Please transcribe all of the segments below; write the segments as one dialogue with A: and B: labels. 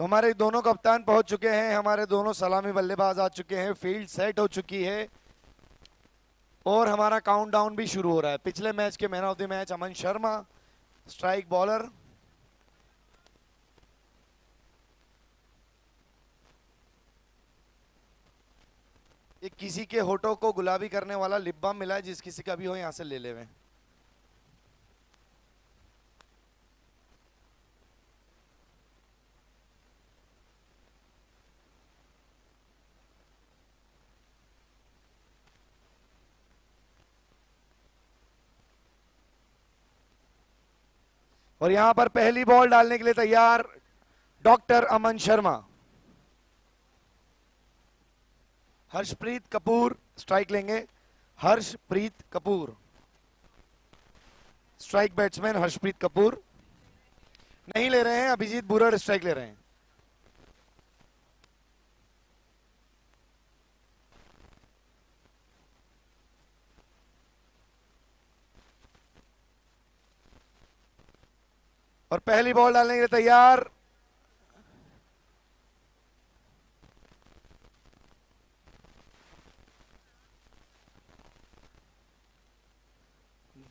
A: तो हमारे दोनों कप्तान पहुंच चुके हैं, हमारे दोनों सलामी बल्लेबाज आ चुके हैं, फील्ड सेट हो चुकी है और हमारा काउंटडाउन भी शुरू हो रहा है। पिछले मैच के man of the match Aman Sharma, strike bowler. ये किसी के होठों को गुलाबी करने वाला लिप बाम मिला है, जिस किसी का भी हो यहां से ले लेवे। और यहां पर पहली बॉल डालने के लिए तैयार डॉक्टर अमन शर्मा। हर्षप्रीत कपूर स्ट्राइक लेंगे। हर्षप्रीत कपूर, स्ट्राइक बैट्समैन हर्षप्रीत कपूर नहीं ले रहे हैं। अभिजीत बुरड़ स्ट्राइक ले रहे हैं। और पहली बॉल डालने के लिए तैयार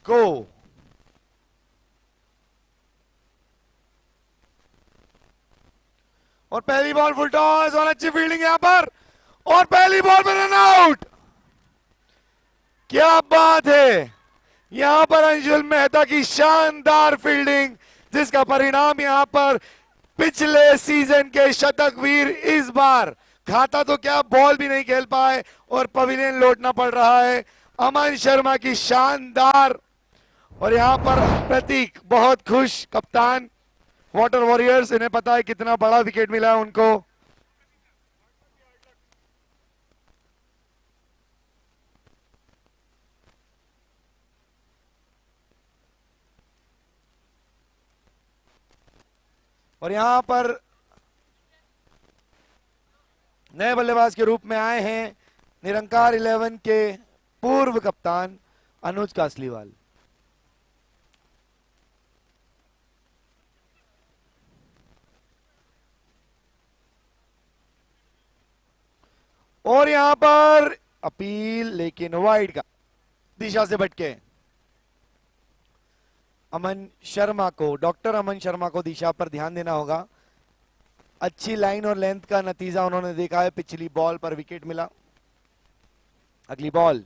A: गो। और पहली बॉल फुल टॉस और अच्छी फील्डिंग यहां पर, और पहली बॉल पर रन आउट। क्या बात है, यहां पर अंशुल मेहता की शानदार फील्डिंग, जिसका परिणाम यहां पर पिछले सीजन के शतक वीर इस बार खाता तो क्या बॉल भी नहीं खेल पाए और पवेलियन लौटना पड़ रहा है। अमन शर्मा की शानदार, और यहां पर प्रतीक बहुत खुश, कप्तान वाटर वॉरियर्स, इन्हें पता है कितना बड़ा विकेट मिला है उनको। और यहां पर नए बल्लेबाज के रूप में आए हैं निरंकार 11 के पूर्व कप्तान अनुज कासलीवाल। और यहां पर अपील, लेकिन वाइड का दिशा से भटके। अमन शर्मा को, डॉक्टर अमन शर्मा को दिशा पर ध्यान देना होगा। अच्छी लाइन और लेंथ का नतीजा उन्होंने देखा है। पिछली बॉल पर विकेट मिला। अगली बॉल,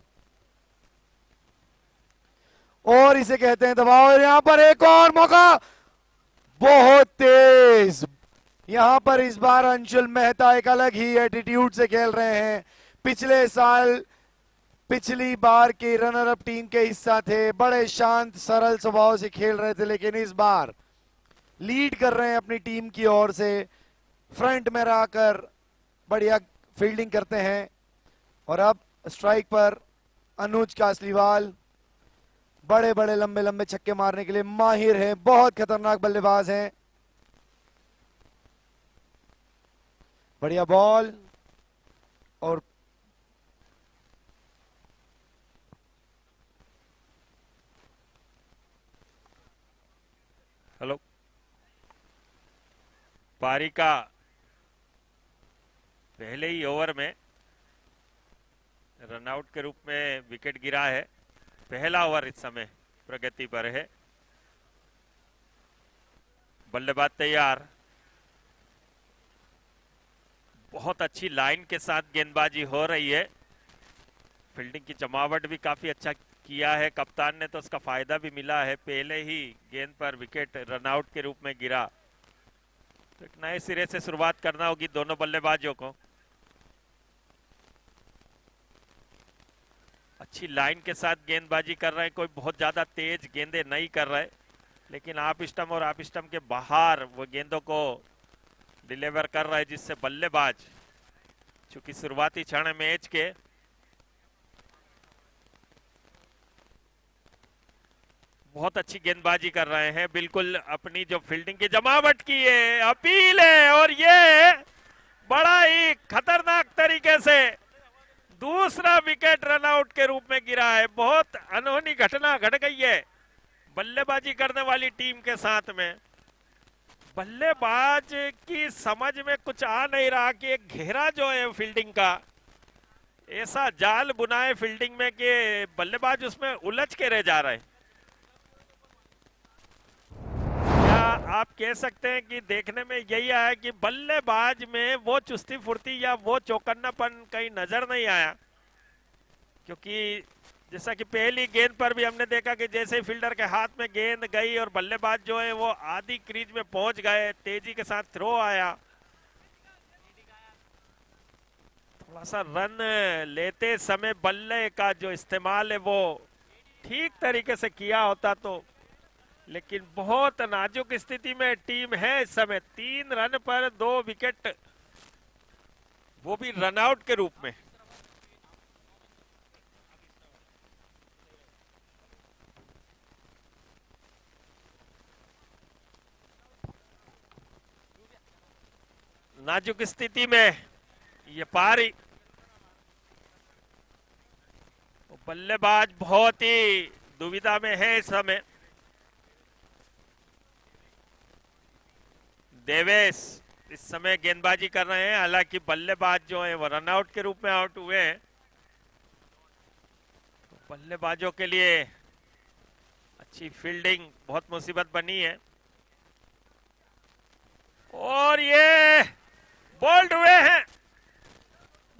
A: और इसे कहते हैं दबाव। और यहां पर एक और मौका, बहुत तेज। यहां पर इस बार अंशुल मेहता एक अलग ही एटीट्यूड से खेल रहे हैं। पिछले साल पिछली बार की रनर अप टीम के हिस्सा थे, बड़े शांत सरल स्वभाव से खेल रहे थे, लेकिन इस बार लीड कर रहे हैं अपनी टीम की ओर से। फ्रंट में रहकर बढ़िया फील्डिंग करते हैं। और अब स्ट्राइक पर अनुज कासलीवाल, बड़े बड़े लंबे लंबे छक्के मारने के लिए माहिर है, बहुत खतरनाक बल्लेबाज हैं। बढ़िया बॉल, और
B: हेलो, पारी का पहले ही ओवर में रनआउट के रूप में विकेट गिरा है। पहला ओवर इस समय प्रगति पर है। बल्लेबाज तैयार। बहुत अच्छी लाइन के साथ गेंदबाजी हो रही है। फील्डिंग की जमावट भी काफी अच्छा किया है कप्तान ने, तो उसका फायदा भी मिला है। पहले ही गेंद पर विकेट रनआउट के रूप में गिरा, तो एक नए सिरे से शुरुआत करना होगी दोनों बल्लेबाजों को। अच्छी लाइन के साथ गेंदबाजी कर रहे हैं, कोई बहुत ज्यादा तेज गेंदे नहीं कर रहे, लेकिन आप स्टंप और आप स्टंप के बाहर वो गेंदों को डिलीवर कर रहा है, जिससे बल्लेबाज, चूंकि शुरुआती क्षण है मैच के, बहुत अच्छी गेंदबाजी कर रहे हैं। बिल्कुल अपनी जो फील्डिंग की जमावट की है, अपील है, और ये बड़ा ही खतरनाक तरीके से दूसरा विकेट रनआउट के रूप में गिरा है। बहुत अनहोनी घटना घट गई है बल्लेबाजी करने वाली टीम के साथ में। बल्लेबाज की समझ में कुछ आ नहीं रहा कि एक घेरा जो है फील्डिंग का, ऐसा जाल बुनाए फील्डिंग में कि बल्लेबाज उसमें उलझ के रह जा रहे हैं। क्या आप कह सकते हैं कि देखने में यही आया कि बल्लेबाज में वो चुस्ती फुर्ती या वो चौकन्नापन कहीं नजर नहीं आया? क्योंकि जैसा कि पहली गेंद पर भी हमने देखा कि जैसे ही फील्डर के हाथ में गेंद गई और बल्लेबाज जो है वो आधी क्रीज में पहुंच गए, तेजी के साथ थ्रो आया, थोड़ा सा रन लेते समय बल्ले का जो इस्तेमाल है वो ठीक तरीके से किया होता तो। लेकिन बहुत नाजुक स्थिति में टीम है इस समय, 3 रन पर 2 विकेट, वो भी रनआउट के रूप में। नाजुक स्थिति में ये पारी, बल्लेबाज बहुत ही दुविधा में है इस समय। देवेश इस समय गेंदबाजी कर रहे हैं, हालांकि बल्लेबाज जो है वो रनआउट के रूप में आउट हुए हैं। तो बल्लेबाजों के लिए अच्छी फील्डिंग बहुत मुसीबत बनी है। और ये बोल्ड हुए हैं,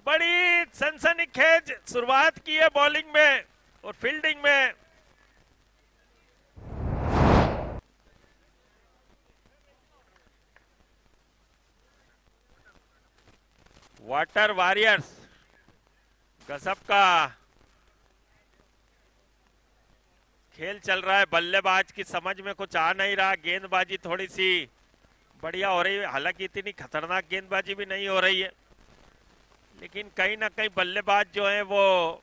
B: बड़ी सनसनीखेज शुरुआत की है बॉलिंग में और फील्डिंग में। वाटर वॉरियर्स गजब का खेल चल रहा है, बल्लेबाज की समझ में कुछ आ नहीं रहा, गेंदबाजी थोड़ी सी बढ़िया हो रही है, हालांकि इतनी खतरनाक गेंदबाजी भी नहीं हो रही है, लेकिन कहीं ना कहीं बल्लेबाज जो है वो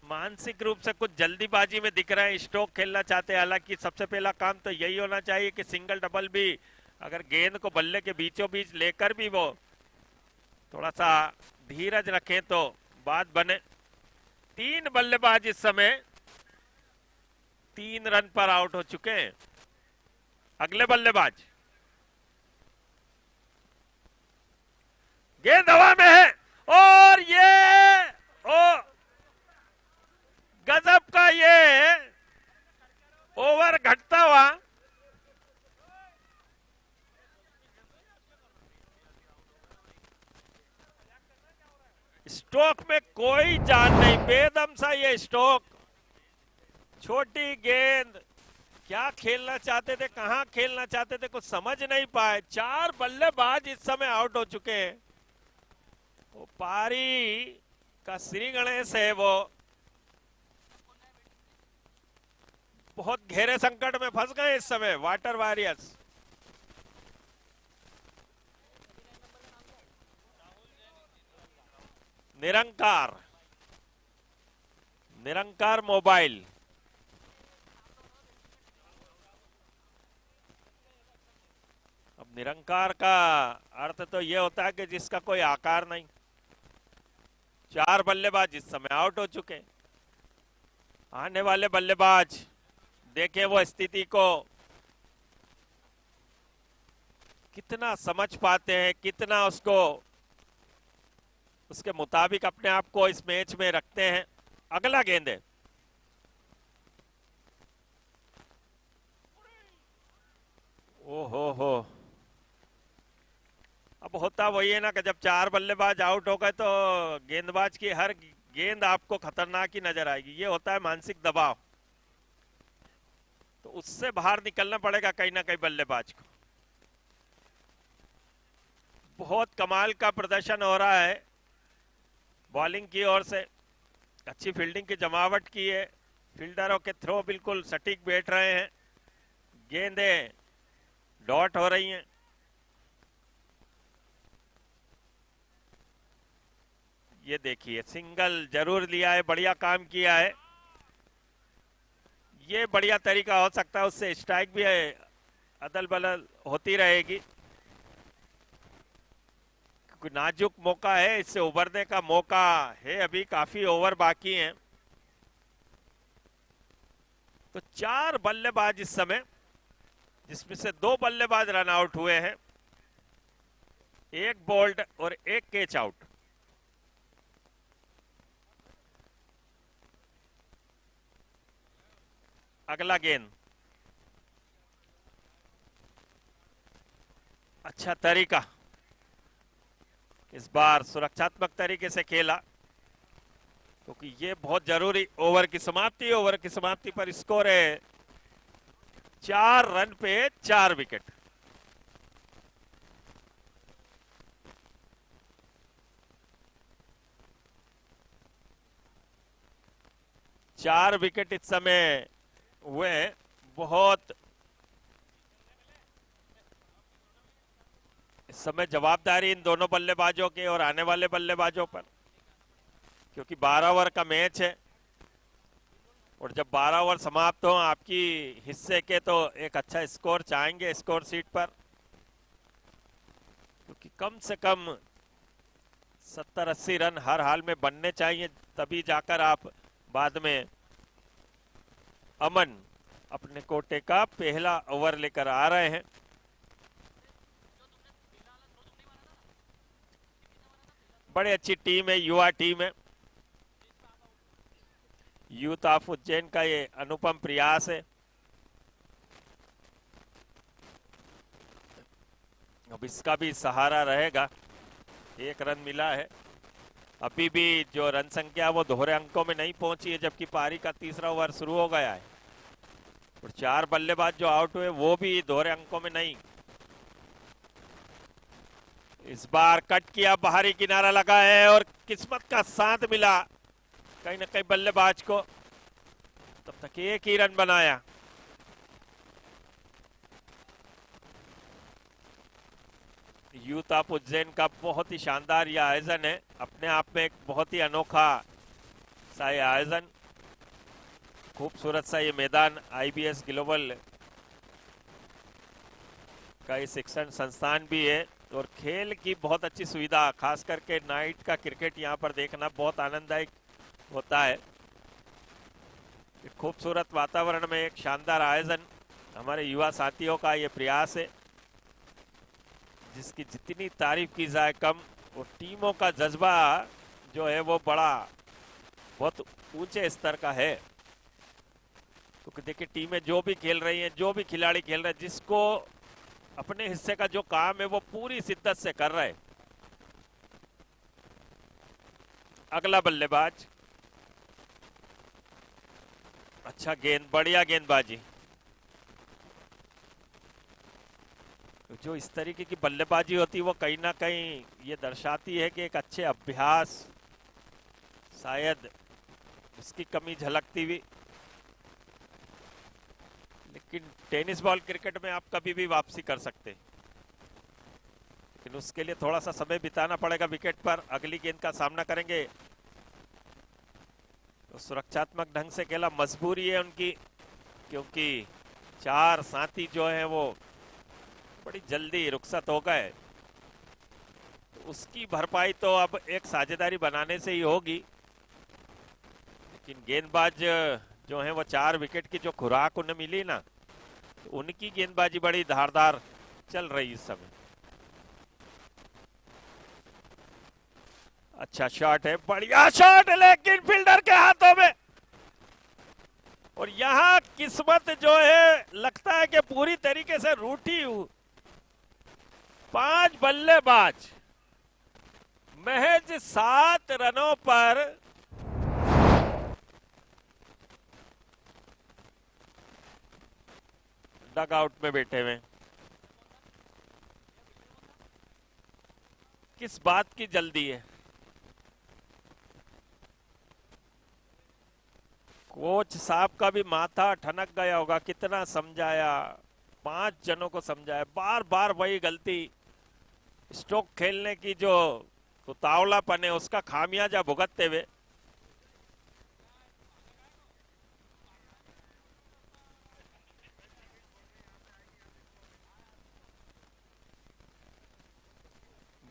B: मानसिक रूप से कुछ जल्दीबाजी में दिख रहे हैं, स्ट्रोक खेलना चाहते हैं। हालांकि सबसे पहला काम तो यही होना चाहिए कि सिंगल डबल भी, अगर गेंद को बल्ले के बीचों बीच लेकर भी वो थोड़ा सा धीरज रखें तो बात बने। 3 बल्लेबाज इस समय 3 रन पर आउट हो चुके हैं। अगले बल्लेबाज, गेंद हवा में है और ये गजब का ये ओवर घटता हुआ, स्ट्रोक में कोई जान नहीं, बेदम सा ये स्ट्रोक, छोटी गेंद, क्या खेलना चाहते थे, कहां खेलना चाहते थे, कुछ समझ नहीं पाए। 4 बल्लेबाज इस समय आउट हो चुके हैं। वो पारी का श्री गणेश है, वो बहुत गहरे संकट में फंस गए इस समय वाटर वॉरियर्स। निरंकार, निरंकार मोबाइल, अब निरंकार का अर्थ तो यह होता है कि जिसका कोई आकार नहीं। 4 बल्लेबाज इस समय आउट हो चुके। आने वाले बल्लेबाज देखें वो स्थिति को कितना समझ पाते हैं, कितना उसको उसके मुताबिक अपने आप को इस मैच में रखते हैं। अगला गेंद है, ओहो हो, अब होता वही है ना कि जब 4 बल्लेबाज आउट हो गए तो गेंदबाज की हर गेंद आपको खतरनाक ही नजर आएगी। ये होता है मानसिक दबाव, तो उससे बाहर निकलना पड़ेगा कहीं ना कहीं बल्लेबाज को। बहुत कमाल का प्रदर्शन हो रहा है बॉलिंग की ओर से, अच्छी फील्डिंग की जमावट की है, फील्डरों के थ्रो बिल्कुल सटीक बैठ रहे हैं, गेंदें डॉट हो रही हैं। ये देखिए सिंगल जरूर लिया है, बढ़िया काम किया है, ये बढ़िया तरीका हो सकता है, उससे स्ट्राइक भी है, अदल बदल होती रहेगी, क्योंकि नाजुक मौका है, इससे उभरने का मौका है, अभी काफी ओवर बाकी हैं। तो 4 बल्लेबाज इस समय, जिसमें से 2 बल्लेबाज रन आउट हुए हैं, 1 बोल्ड और 1 कैच आउट। अगला गेंद, अच्छा तरीका, इस बार सुरक्षात्मक तरीके से खेला, क्योंकि ये बहुत जरूरी ओवर की समाप्ति पर स्कोर है 4 रन पे 4 विकेट। चार विकेट इस समय हुए, बहुत इस समय जवाबदारी इन दोनों बल्लेबाजों के और आने वाले बल्लेबाजों पर, क्योंकि 12 ओवर का मैच है और जब 12 ओवर समाप्त हो आपकी हिस्से के, तो एक अच्छा स्कोर चाहेंगे स्कोर शीट पर, क्योंकि कम से कम 70-80 रन हर हाल में बनने चाहिए, तभी जाकर आप बाद में अमन अपने कोटे का पहला ओवर लेकर आ रहे हैं। बड़ी अच्छी टीम है, युवा टीम है, यूथ ऑफ उज्जैन का ये अनुपम प्रयास है। अब इसका भी सहारा रहेगा, 1 रन मिला है, अभी भी जो रन संख्या वो दोहरे अंकों में नहीं पहुंची है, जबकि पारी का तीसरा ओवर शुरू हो गया है और 4 बल्लेबाज जो आउट हुए वो भी दोहरे अंकों में नहीं। इस बार कट किया, बाहरी किनारा लगा है और किस्मत का साथ मिला कहीं ना कहीं बल्लेबाज को, तब तक 1 ही रन बनाया। यूथ ऑफ उज्जैन का बहुत ही शानदार यह आयोजन है, अपने आप में एक बहुत ही अनोखा सा ये आयोजन, खूबसूरत सा ये मैदान, IBS ग्लोबल का ये शिक्षण संस्थान भी है और खेल की बहुत अच्छी सुविधा, खास करके नाइट का क्रिकेट यहाँ पर देखना बहुत आनंददायक होता है। एक खूबसूरत वातावरण में एक शानदार आयोजन, हमारे युवा साथियों का ये प्रयास है जिसकी जितनी तारीफ की जाए कम, और टीमों का जज्बा जो है वो बड़ा बहुत ऊंचे स्तर का है, क्योंकि देखिए टीमें जो भी खेल रही हैं, जो भी खिलाड़ी खेल रहे हैं, जिसको अपने हिस्से का जो काम है वो पूरी शिद्दत से कर रहे हैं। अगला बल्लेबाज, अच्छा गेंद, बढ़िया गेंदबाजी, जो इस तरीके की बल्लेबाजी होती है वो कहीं ना कहीं ये दर्शाती है कि एक अच्छे अभ्यास शायद उसकी कमी झलकती हुई, लेकिन टेनिस बॉल क्रिकेट में आप कभी भी वापसी कर सकते, लेकिन उसके लिए थोड़ा सा समय बिताना पड़ेगा विकेट पर। अगली गेंद का सामना करेंगे तो सुरक्षात्मक ढंग से खेला, मजबूरी है उनकी, क्योंकि 4 साथी जो है वो बड़ी जल्दी रुखसत हो गए, तो उसकी भरपाई तो अब एक साझेदारी बनाने से ही होगी। लेकिन गेंदबाज जो है वो 4 विकेट की जो खुराक उन्हें मिली ना, तो उनकी गेंदबाजी बड़ी धारदार चल रही इस समय। अच्छा शॉट है, बढ़िया शॉट है, लेकिन फील्डर के हाथों में, और यहां किस्मत जो है लगता है कि पूरी तरीके से रूठी हुई। 5 बल्लेबाज महज 7 रनों पर डग आउट में बैठे हुए, किस बात की जल्दी है? कोच साहब का भी माथा ठनक गया होगा, कितना समझाया, 5 जनों को समझाया, बार बार वही गलती, स्ट्रोक खेलने की जो उतावलापन है उसका खामियाजा भुगतते हुए।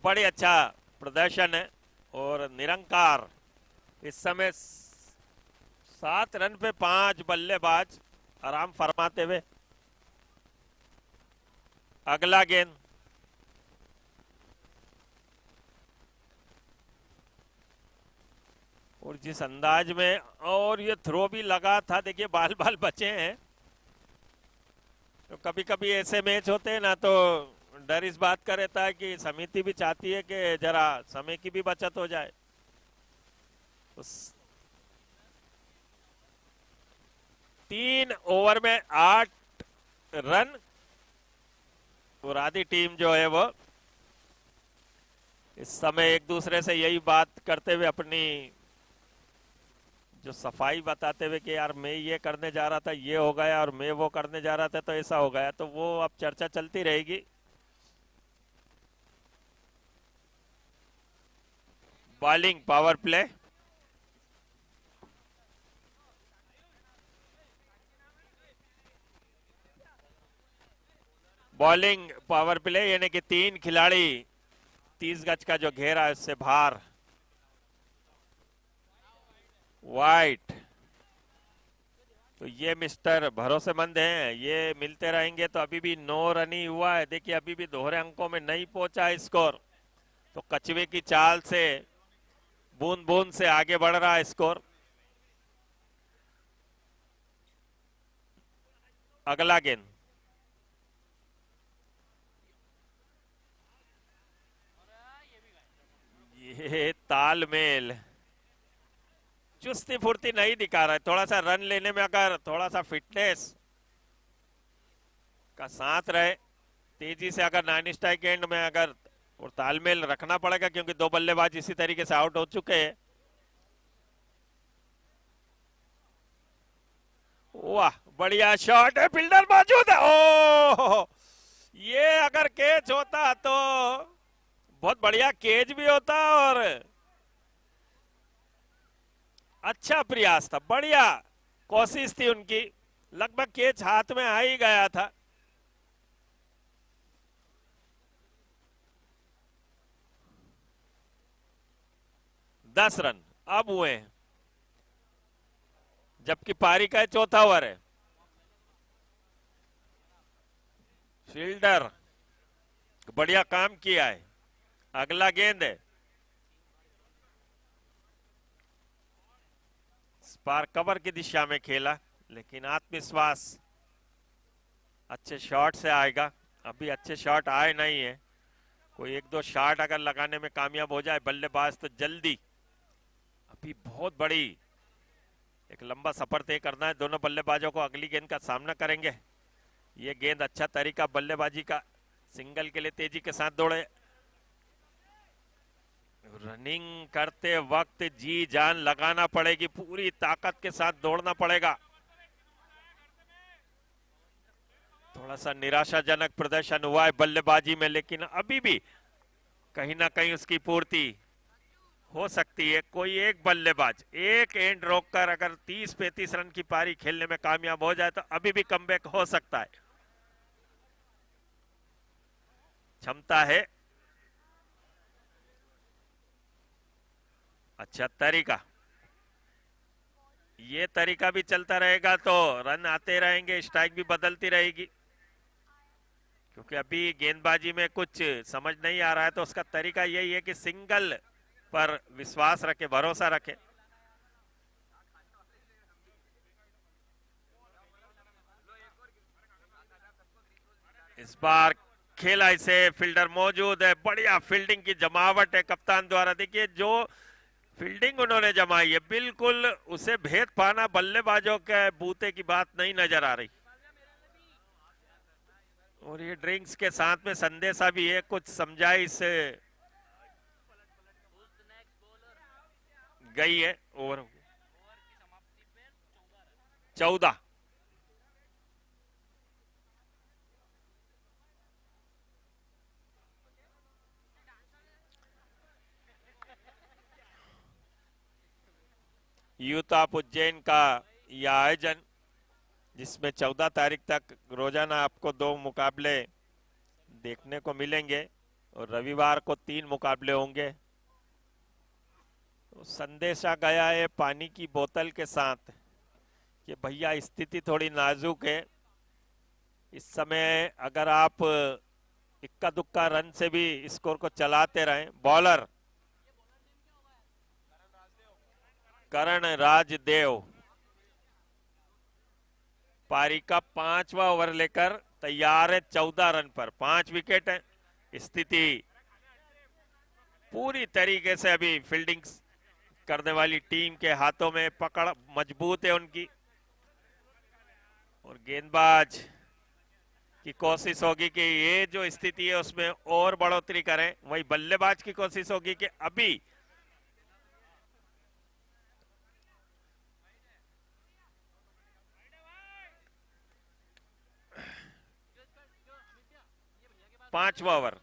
B: बड़ी अच्छा प्रदर्शन है और निरंकार इस समय 7 रन पे 5 बल्लेबाज, आराम फरमाते हुए। अगला गेंद, और जिस अंदाज में, और ये थ्रो भी लगा था, देखिए बाल बाल बचे हैं। तो कभी कभी ऐसे मैच होते हैं ना, तो डर इस बात का रहता है कि समिति भी चाहती है कि जरा समय की भी बचत हो जाए। तो 3 ओवर में 8 रन, और आधी टीम जो है वो इस समय एक दूसरे से यही बात करते हुए, अपनी जो सफाई बताते हुए कि यार मैं ये करने जा रहा था, ये हो गया, और मैं वो करने जा रहा था तो ऐसा हो गया। तो वो अब चर्चा चलती रहेगी। Bowling power play, bowling power play, यानी कि 3 खिलाड़ी 30 गज का जो घेरा है उससे बाहर। वाइट, तो ये मिस्टर भरोसेमंद हैं, ये मिलते रहेंगे तो अभी भी 9 रन ही हुआ है। देखिए अभी भी दोहरे अंकों में नहीं पहुंचा स्कोर, तो कछुए की चाल से बूंद बूंद से आगे बढ़ रहा है स्कोर। अगला गेंद, ये तालमेल, चुस्ती फुर्ती नहीं दिखा रहा है। थोड़ा सा रन लेने में अगर थोड़ा सा फिटनेस का साथ रहे, तेजी से अगर नॉन स्ट्राइक एंड में अगर, और तालमेल रखना पड़ेगा क्योंकि 2 बल्लेबाज इसी तरीके से आउट हो चुके हैं। वाह बढ़िया शॉट है, फील्डर मौजूद है। ओ, ये अगर कैच होता तो बहुत बढ़िया कैच भी होता, और अच्छा प्रयास था, बढ़िया कोशिश थी उनकी, लगभग कैच हाथ में आ ही गया था। दस रन अब हुए हैं, जबकि पारी का 4था ओवर है। फील्डर बढ़िया काम किया है। अगला गेंद है, स्पार कवर की दिशा में खेला, लेकिन आत्मविश्वास अच्छे शॉट से आएगा। अभी अच्छे शॉट आए नहीं है, कोई 1-2 शॉट अगर लगाने में कामयाब हो जाए बल्लेबाज तो जल्दी, अभी बहुत बड़ी एक लंबा सफर तय करना है। दोनों बल्लेबाजों को अगली गेंद का सामना करेंगे। ये गेंद अच्छा तरीका बल्लेबाजी का, सिंगल के लिए तेजी के साथ दौड़े, रनिंग करते वक्त जी जान लगाना पड़ेगी, पूरी ताकत के साथ दौड़ना पड़ेगा। थोड़ा सा निराशाजनक प्रदर्शन हुआ है बल्लेबाजी में, लेकिन अभी भी कहीं ना कहीं उसकी पूर्ति हो सकती है। कोई एक बल्लेबाज एक एंड रोककर अगर 30-35 रन की पारी खेलने में कामयाब हो जाए तो अभी भी कमबैक हो सकता है, क्षमता है। अच्छा तरीका, ये तरीका भी चलता रहेगा तो रन आते रहेंगे, स्ट्राइक भी बदलती रहेगी, क्योंकि अभी गेंदबाजी में कुछ समझ नहीं आ रहा है। तो उसका तरीका यही है कि सिंगल पर विश्वास रखे, भरोसा रखे। इस बार खेला इसे, फील्डर मौजूद है, बढ़िया फील्डिंग की जमावट है कप्तान द्वारा। देखिए जो फील्डिंग उन्होंने जमाई है, बिल्कुल उसे भेद पाना बल्लेबाजों के बूते की बात नहीं नजर आ रही। और ये ड्रिंक्स के साथ में संदेशा भी है, कुछ समझाइश गई है। ओवर 14, यूथ ऑफ उज्जैन का यह आयोजन, जिसमें 14 तारीख तक रोजाना आपको 2 मुकाबले देखने को मिलेंगे और रविवार को 3 मुकाबले होंगे। तो संदेशा गया है पानी की बोतल के साथ कि भैया स्थिति थोड़ी नाजुक है, इस समय अगर आप इक्का दुक्का रन से भी स्कोर को चलाते रहें। बॉलर करण राजदेव पारी का 5वां ओवर लेकर तैयार है 14 रन पर, 5 विकेट है। स्थिति पूरी तरीके से अभी फील्डिंग करने वाली टीम के हाथों में, पकड़ मजबूत है उनकी, और गेंदबाज की कोशिश होगी कि ये जो स्थिति है उसमें और बढ़ोतरी करें। वही बल्लेबाज की कोशिश होगी कि अभी पांचवा ओवर,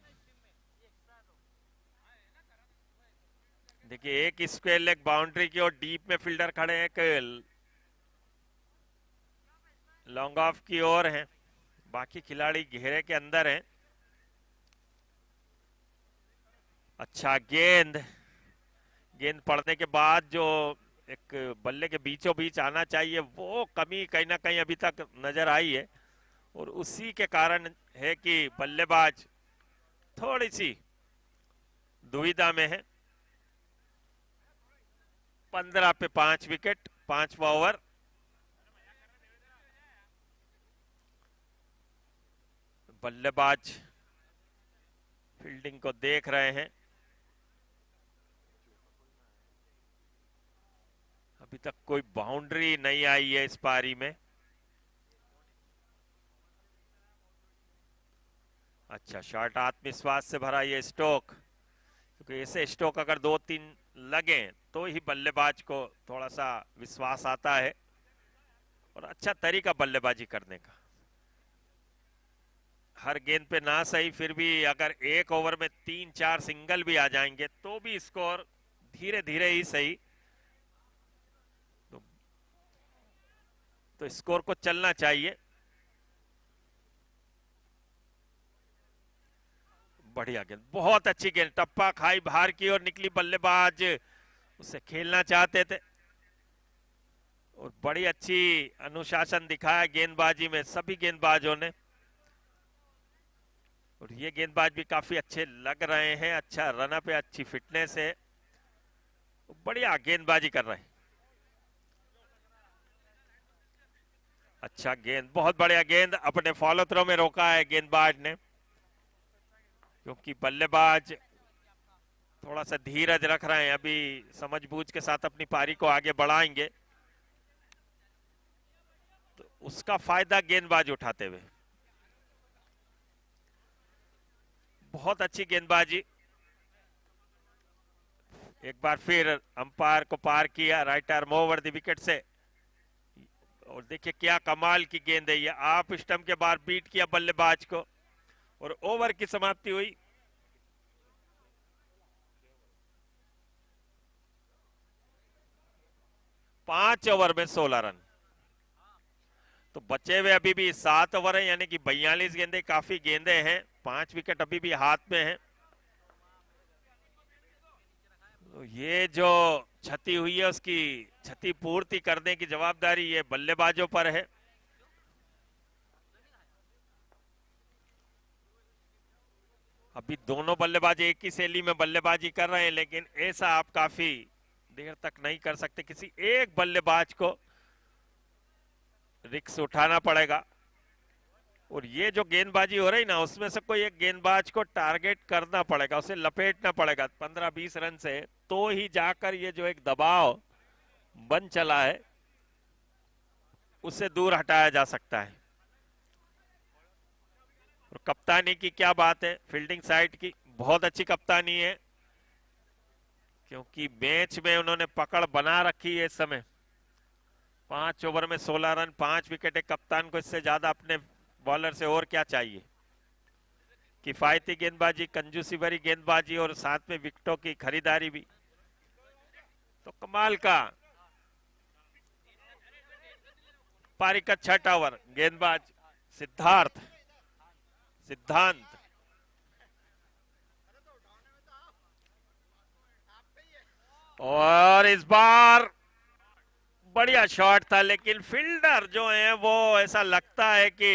B: देखिए एक स्क्वायर लेग बाउंड्री की और डीप में फील्डर खड़े हैं, एक लॉन्ग ऑफ की ओर हैं, बाकी खिलाड़ी घेरे के अंदर हैं। अच्छा गेंद, गेंद पड़ने के बाद जो एक बल्ले के बीचों बीच आना चाहिए, वो कमी कहीं ना कहीं अभी तक नजर आई है, और उसी के कारण है कि बल्लेबाज थोड़ी सी दुविधा में है। 15 पे 5 विकेट, 5वां ओवर। बल्लेबाज फील्डिंग को देख रहे हैं। अभी तक कोई बाउंड्री नहीं आई है इस पारी में। अच्छा शॉट, आत्मविश्वास से भरा ये स्ट्रोक, क्योंकि ऐसे स्ट्रोक अगर 2-3 लगे तो ही बल्लेबाज को थोड़ा सा विश्वास आता है और अच्छा तरीका बल्लेबाजी करने का। हर गेंद पे ना सही, फिर भी अगर एक ओवर में 3-4 सिंगल भी आ जाएंगे तो भी स्कोर धीरे धीरे ही सही, तो स्कोर को चलना चाहिए। बढ़िया गेंद, बहुत अच्छी गेंद, टप्पा खाई बाहर की और निकली, बल्लेबाज उसे खेलना चाहते थे और बड़ी अच्छी अनुशासन दिखाया गेंदबाजी में सभी गेंदबाजों ने, और ये गेंदबाज भी काफी अच्छे लग रहे हैं। अच्छा रनअप है, अच्छी फिटनेस है, बढ़िया गेंदबाजी कर रहे हैं। अच्छा गेंद, बहुत बढ़िया गेंद, अपने फॉलो थ्रो में रोका है गेंदबाज ने, क्योंकि बल्लेबाज थोड़ा सा धीरज रख रहे हैं, अभी समझबूझ के साथ अपनी पारी को आगे बढ़ाएंगे, तो उसका फायदा गेंदबाज उठाते हुए। बहुत अच्छी गेंदबाजी, एक बार फिर अंपायर को पार किया right arm over the wicket से, और देखिए क्या कमाल की गेंद है ये, आप स्टंप के बाहर बीट किया बल्लेबाज को और ओवर की समाप्ति हुई। पांच ओवर में 16 रन, तो बचे हुए अभी भी 7 ओवर है, यानी कि 42 गेंदें, काफी गेंदें हैं, 5 विकेट अभी भी हाथ में हैं। तो ये जो क्षति हुई है उसकी क्षति पूर्ति करने की जवाबदारी ये बल्लेबाजों पर है। अभी दोनों बल्लेबाज एक ही शैली में बल्लेबाजी कर रहे हैं, लेकिन ऐसा आप काफी देर तक नहीं कर सकते, किसी एक बल्लेबाज को रिस्क उठाना पड़ेगा, और ये जो गेंदबाजी हो रही ना उसमें से कोई एक गेंदबाज को टारगेट करना पड़ेगा, उसे लपेटना पड़ेगा 15-20 रन से, तो ही जाकर ये जो एक दबाव बन चला है उससे दूर हटाया जा सकता है। और कप्तानी की क्या बात है, फील्डिंग साइड की बहुत अच्छी कप्तानी है, क्योंकि मैच में उन्होंने पकड़ बना रखी है इस समय। 5 ओवर में 16 रन, 5 विकेट, कप्तान को इससे ज्यादा अपने बॉलर से और क्या चाहिए। किफायती गेंदबाजी, कंजूसी भरी गेंदबाजी और साथ में विकेटों की खरीदारी भी, तो कमाल का। पारी का 6वां ओवर, गेंदबाज सिद्धांत और इस बार बढ़िया शॉट था, लेकिन फील्डर जो है वो ऐसा लगता है कि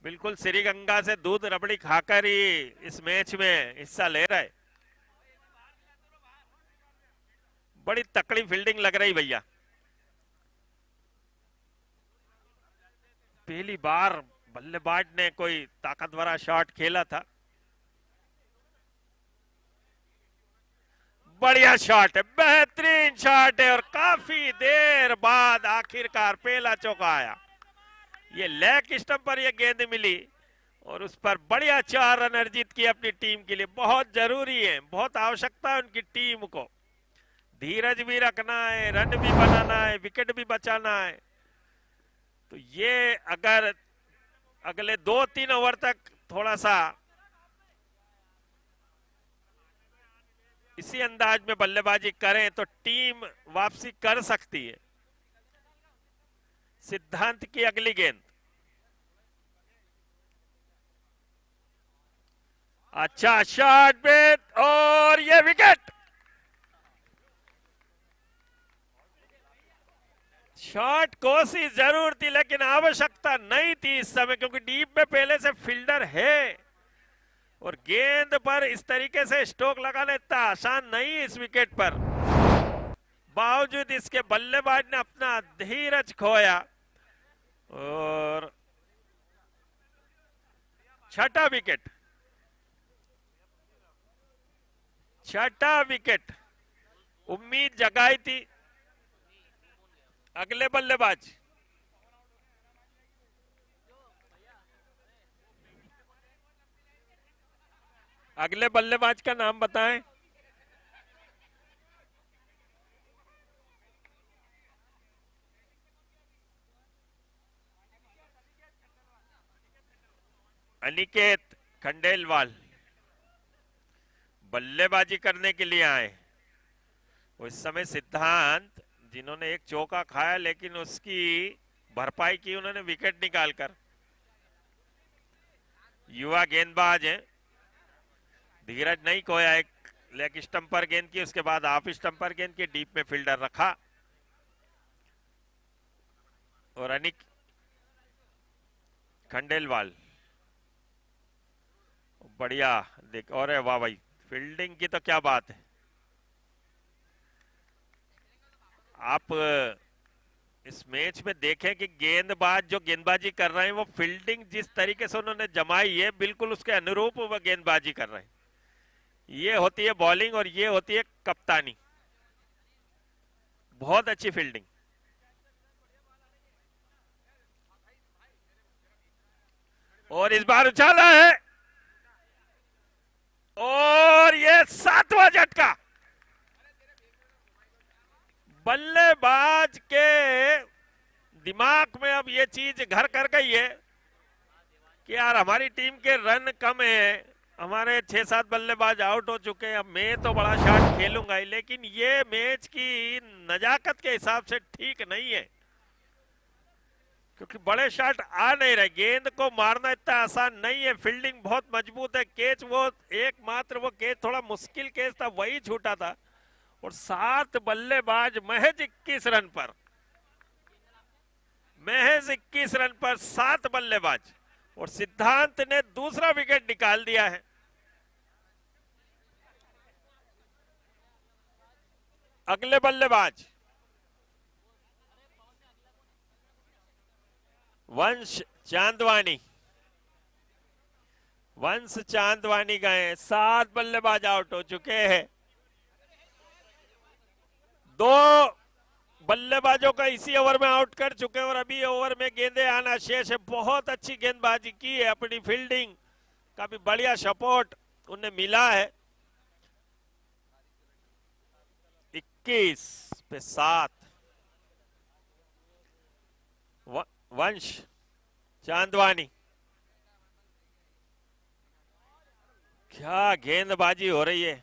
B: बिल्कुल श्रीगंगा से दूध रबड़ी खाकर ही इस मैच में हिस्सा ले रहे। बड़ी तकड़ी फील्डिंग लग रही भैया। पहली बार बल्लेबाज ने कोई ताकतवर शॉट खेला था। बढ़िया शॉट है, बेहतरीन शॉट है, और काफी देर बाद आखिरकार पहला चौका आया। ये लेग स्टंप पर ये गेंद मिली और उस पर बढ़िया 4 रन अर्जित किए अपनी टीम के लिए। बहुत जरूरी है, बहुत आवश्यकता है उनकी टीम को। धीरज भी रखना है, रन भी बनाना है, विकेट भी बचाना है। तो ये अगर अगले 2-3 ओवर तक थोड़ा सा इसी अंदाज में बल्लेबाजी करें तो टीम वापसी कर सकती है। सिद्धांत की अगली गेंद, अच्छा शॉट पे, और ये विकेट। शॉट कोशिश जरूर थी लेकिन आवश्यकता नहीं थी इस समय, क्योंकि डीप में पहले से फील्डर है और गेंद पर इस तरीके से स्ट्रोक लगाना इतना आसान नहीं है इस विकेट पर। बावजूद इसके बल्लेबाज ने अपना धीरज खोया और छठा विकेट, छठा विकेट उम्मीद जगाई थी। अगले बल्लेबाज, अगले बल्लेबाज का नाम बताएं। अनिकेत खंडेलवाल बल्लेबाजी करने के लिए आए। उस समय सिद्धांत जिन्होंने एक चौका खाया लेकिन उसकी भरपाई की उन्होंने विकेट निकालकर। युवा गेंदबाज हैं, धीरज नहीं खोया। एक लेग स्टंप पर गेंद की, उसके बाद हाफ स्टंप पर गेंद की, डीप में फील्डर रखा और अनिक खंडेलवाल बढ़िया देख। और वाह भाई, फील्डिंग की तो क्या बात है। आप इस मैच में देखें कि गेंदबाज जो गेंदबाजी कर रहे हैं वो फील्डिंग जिस तरीके से उन्होंने जमाई है बिल्कुल उसके अनुरूप वो गेंदबाजी कर रहे हैं। ये होती है बॉलिंग और ये होती है कप्तानी। बहुत अच्छी फील्डिंग। और इस बार उछाला है और ये 7वां झटका। बल्लेबाज के दिमाग में अब ये चीज घर कर गई है कि यार हमारी टीम के रन कम है, हमारे 6-7 बल्लेबाज आउट हो चुके हैं, अब मैं तो बड़ा शॉट खेलूंगा ही, लेकिन ये मैच की नजाकत के हिसाब से ठीक नहीं है क्योंकि बड़े शॉट आ नहीं रहे। गेंद को मारना इतना आसान नहीं है, फील्डिंग बहुत मजबूत है। कैच वो एकमात्र वो कैच थोड़ा मुश्किल कैच था, वही छूटा था। और 7 बल्लेबाज महज 21 रन पर, महज 21 रन पर 7 बल्लेबाज, और सिद्धांत ने दूसरा विकेट निकाल दिया है। अगले बल्लेबाज वंश चांदवानी, वंश चांदवानी गए। 7 बल्लेबाज आउट हो चुके हैं। 2 बल्लेबाजों का इसी ओवर में आउट कर चुके हैं और अभी ओवर में गेंदें आना शेष है। बहुत अच्छी गेंदबाजी की है, अपनी फील्डिंग का भी बढ़िया सपोर्ट उन्हें मिला है। 21 पे 7 वंश चांदवानी, क्या गेंदबाजी हो रही है।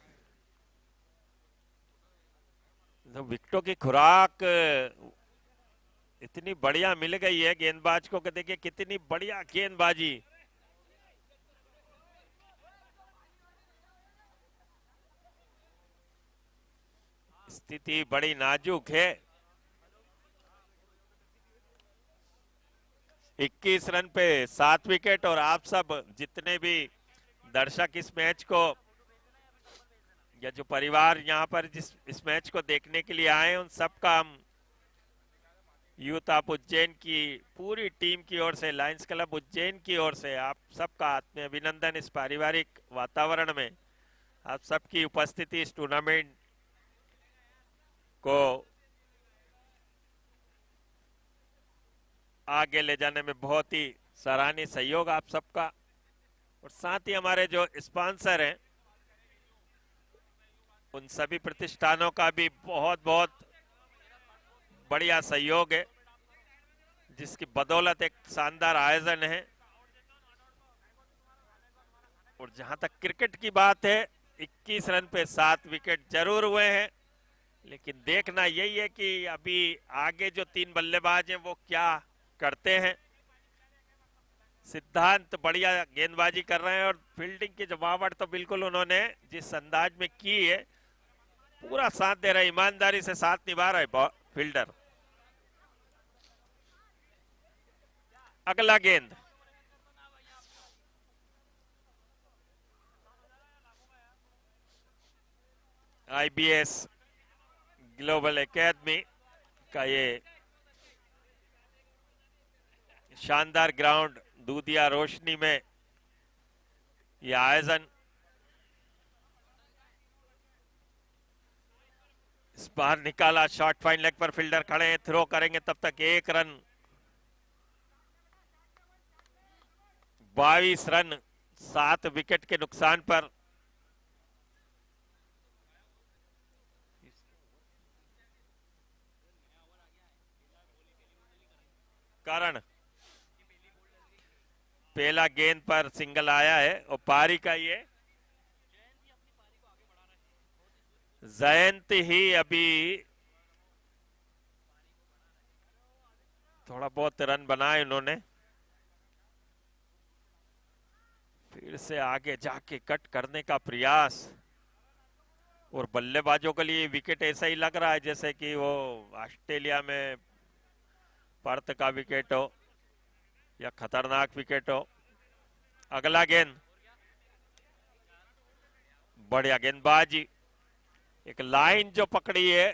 B: तो विकेटों की खुराक इतनी बढ़िया मिल गई है गेंदबाज को कि देखिए कितनी बढ़िया गेंदबाजी। स्थिति बड़ी नाजुक है। 21 रन पे 7 विकेट। और आप सब जितने भी दर्शक इस मैच को या जो परिवार यहाँ पर जिस इस मैच को देखने के लिए आए उन सबका हम यूथ ऑफ उज्जैन की पूरी टीम की ओर से, लायंस क्लब उज्जैन की ओर से आप सबका आत्मीय अभिनंदन। इस पारिवारिक वातावरण में आप सबकी उपस्थिति इस टूर्नामेंट को आगे ले जाने में बहुत ही सराहनीय सहयोग आप सबका। और साथ ही हमारे जो स्पॉन्सर हैं उन सभी प्रतिष्ठानों का भी बहुत बहुत बढ़िया सहयोग है, जिसकी बदौलत एक शानदार आयोजन है। और जहां तक क्रिकेट की बात है, 21 रन पे 7 विकेट जरूर हुए हैं, लेकिन देखना यही है कि अभी आगे जो 3 बल्लेबाज हैं वो क्या करते हैं। सिद्धांत बढ़िया गेंदबाजी कर रहे हैं और फील्डिंग की जमावट तो बिल्कुल उन्होंने जिस अंदाज में की है पूरा साथ दे रहा है, ईमानदारी से साथ निभा रहा है फील्डर। अगला गेंद आईबीएस ग्लोबल एकेडमी का ये शानदार ग्राउंड दूधिया रोशनी में ये आयोजन। इस बार निकाला शॉर्ट फाइन लेग पर, फील्डर खड़े हैं, थ्रो करेंगे तब तक 1 रन। 22 रन 7 विकेट के नुकसान पर। कारण पहला गेंद पर सिंगल आया है और पारी का ये जयंत ही अभी थोड़ा बहुत रन बनाए उन्होंने, फिर से आगे जाके कट करने का प्रयास। और बल्लेबाजों के लिए विकेट ऐसा ही लग रहा है जैसे कि वो ऑस्ट्रेलिया में पर्थ का विकेट हो या खतरनाक विकेट हो। अगला गेंद बढ़िया गेंदबाजी, एक लाइन जो पकड़ी है,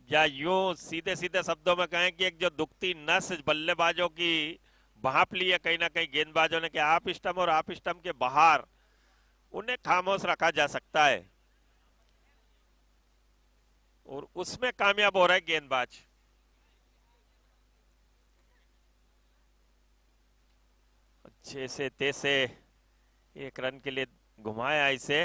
B: या यूं सीधे सीधे शब्दों में कहें कि एक जो दुखती नस बल्लेबाजों की भांप ली है कहीं ना कहीं गेंदबाजों ने कि आप स्टंप और आप स्टंप के बाहर उन्हें खामोश रखा जा सकता है, और उसमें कामयाब हो रहा है गेंदबाज। अच्छे से तैसे 1 रन के लिए घुमाया इसे।